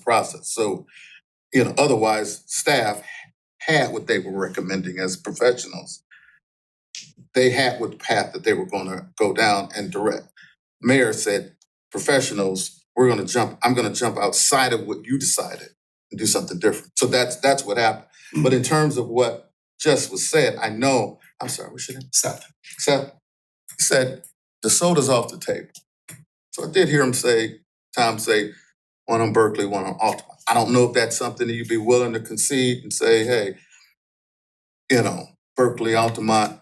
Speaker 13: process. So, otherwise staff had what they were recommending as professionals. They had what path that they were gonna go down and direct. Mayor said, professionals, I'm gonna jump outside of what you decided and do something different. So that's what happened. But in terms of what just was said, I know, I'm sorry, what's your name?
Speaker 12: Seth.
Speaker 13: Seth, he said, the soda's off the table. So I did hear him say, Tom say, one on Berkeley, one on Altamont. I don't know if that's something that you'd be willing to concede and say, hey, you know, Berkeley, Altamont,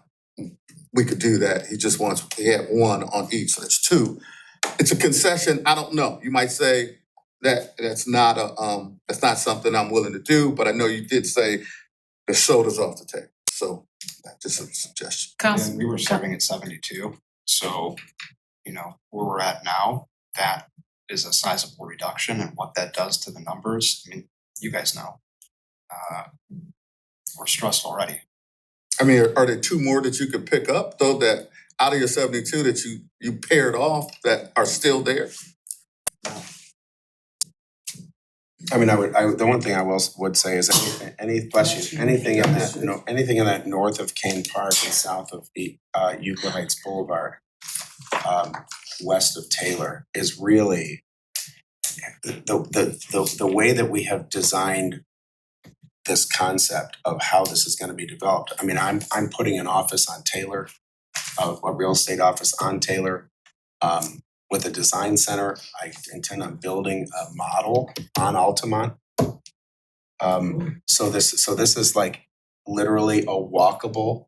Speaker 13: we could do that. He had one on each, so that's two. It's a concession, I don't know. You might say that's not something I'm willing to do, but I know you did say the soda's off the table. So that's just a suggestion.
Speaker 11: And we were starting at 72, so, you know, where we're at now, that is a sizable reduction, and what that does to the numbers, I mean, you guys know. We're stressed already.
Speaker 13: I mean, are there two more that you could pick up, though, that out of your 72 that you paired off that are still there?
Speaker 12: I mean, the one thing I would say is anything in that, you know, anything in that north of Kane Park and south of Euclid Heights Boulevard, west of Taylor, is really the way that we have designed this concept of how this is gonna be developed. I mean, I'm putting an office on Taylor, a real estate office on Taylor. With a design center, I intend on building a model on Altamont. So this is like literally a walkable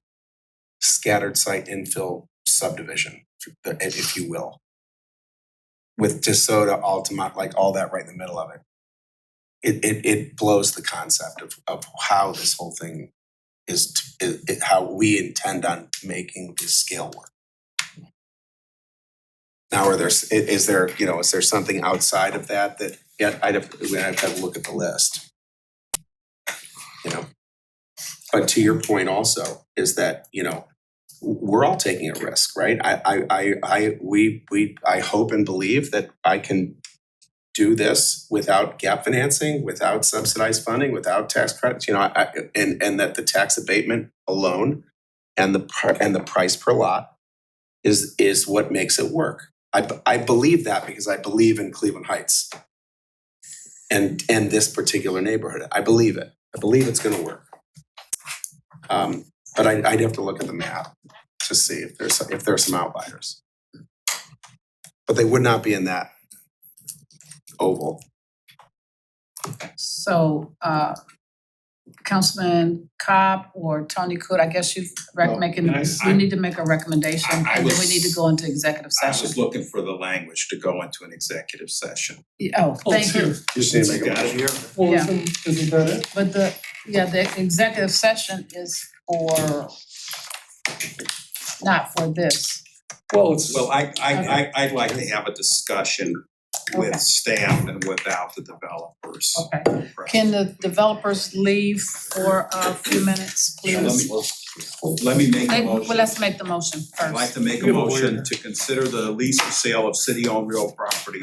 Speaker 12: scattered site infill subdivision, if you will. With DeSoto, Altamont, like all that right in the middle of it. It blows the concept of how this whole thing how we intend on making this scale work. Now, is there something outside of that I'd have to look at the list. You know, but to your point also is that, you know, we're all taking a risk, right? I hope and believe that I can do this without gap financing, without subsidized funding, without tax credits, you know, and that the tax abatement alone and the price per lot is what makes it work. I believe that because I believe in Cleveland Heights and this particular neighborhood. I believe it. I believe it's gonna work. But I'd have to look at the map to see if there's some outliers. But they would not be in that oval.
Speaker 1: So, Councilman Cobb or Tony Coot, I guess you we need to make a recommendation and then we need to go into executive
Speaker 16: I
Speaker 1: session.
Speaker 16: was looking for the language to go into an executive session.
Speaker 1: Oh, thank you.
Speaker 12: Just need to make a motion.
Speaker 2: Well,
Speaker 1: Yeah.
Speaker 2: isn't that it?
Speaker 1: But the executive session is for, not for this.
Speaker 2: Well, it's.
Speaker 16: Well, I'd like to have a discussion with
Speaker 1: Okay.
Speaker 16: staff and without the developers.
Speaker 1: Okay. Can the developers leave for a few minutes,
Speaker 16: Yeah,
Speaker 1: please?
Speaker 16: let me make a
Speaker 1: Well,
Speaker 16: motion.
Speaker 1: let's make the motion
Speaker 16: I'd like
Speaker 1: first.
Speaker 16: to make a motion to consider the lease or sale of city-owned real property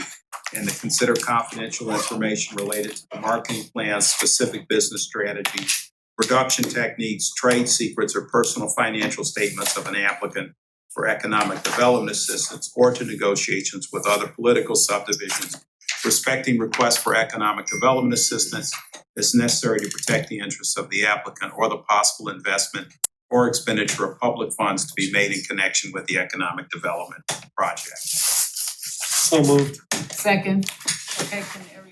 Speaker 16: and to consider confidential information related to the marketing plan, specific business strategy, production techniques, trade secrets, or personal financial statements of an applicant for economic development assistance or to negotiations with other political subdivisions respecting requests for economic development assistance as necessary to protect the interests of the applicant or the possible investment or expenditure of public funds to be made in connection with the economic development project.
Speaker 2: So moved.
Speaker 1: Second. Okay, can everybody?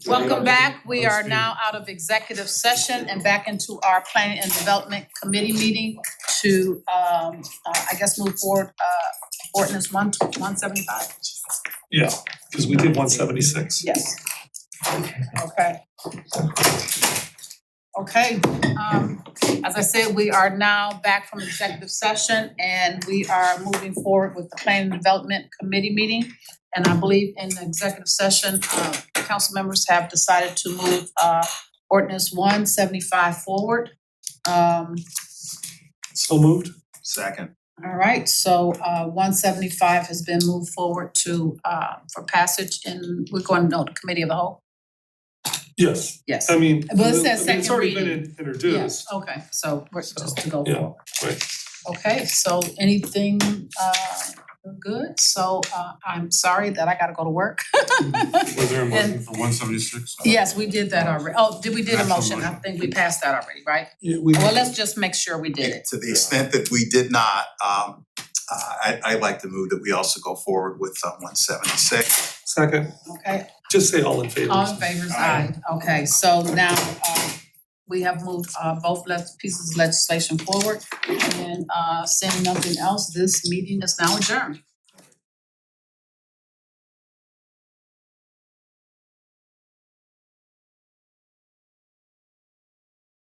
Speaker 1: Welcome back. We are now out of executive session and back into our planning and development committee meeting to I guess move forward ordinance 175.
Speaker 2: Yeah, because we did 176.
Speaker 1: Yes. Okay. Okay, as I said, we are now back from executive session and we are moving forward with the planning and development committee meeting. And I believe in the executive session, council members have decided to move ordinance 175 forward.
Speaker 2: So moved.
Speaker 16: Second.
Speaker 1: All right, so 175 has been moved forward to for passage and we're going to the committee of the whole.
Speaker 2: Yes,
Speaker 1: Yes.
Speaker 2: I mean,
Speaker 1: But it says
Speaker 2: it's
Speaker 1: second
Speaker 2: already been
Speaker 1: reading.
Speaker 2: introduced.
Speaker 1: Yeah, okay, so we're just to go
Speaker 2: Yeah,
Speaker 1: forward.
Speaker 2: right.
Speaker 1: Okay, so anything, we're good, so I'm sorry that I gotta go to work.
Speaker 7: Was there a motion
Speaker 1: And-
Speaker 7: for 176?
Speaker 1: Yes, we did that already. Oh, did we did a
Speaker 7: Actual
Speaker 1: motion? I
Speaker 7: motion.
Speaker 1: think we passed that already, right?
Speaker 2: Yeah, we.
Speaker 1: Well, let's just make sure we did it.
Speaker 6: To the extent that we did not, I'd like to move that we also go forward with 176.
Speaker 2: Second,
Speaker 1: Okay,
Speaker 2: just say all in favor.
Speaker 1: all in favor, aye. Okay, so now, we have moved, both pieces of legislation forward. And, seeing nothing else, this meeting is now adjourned.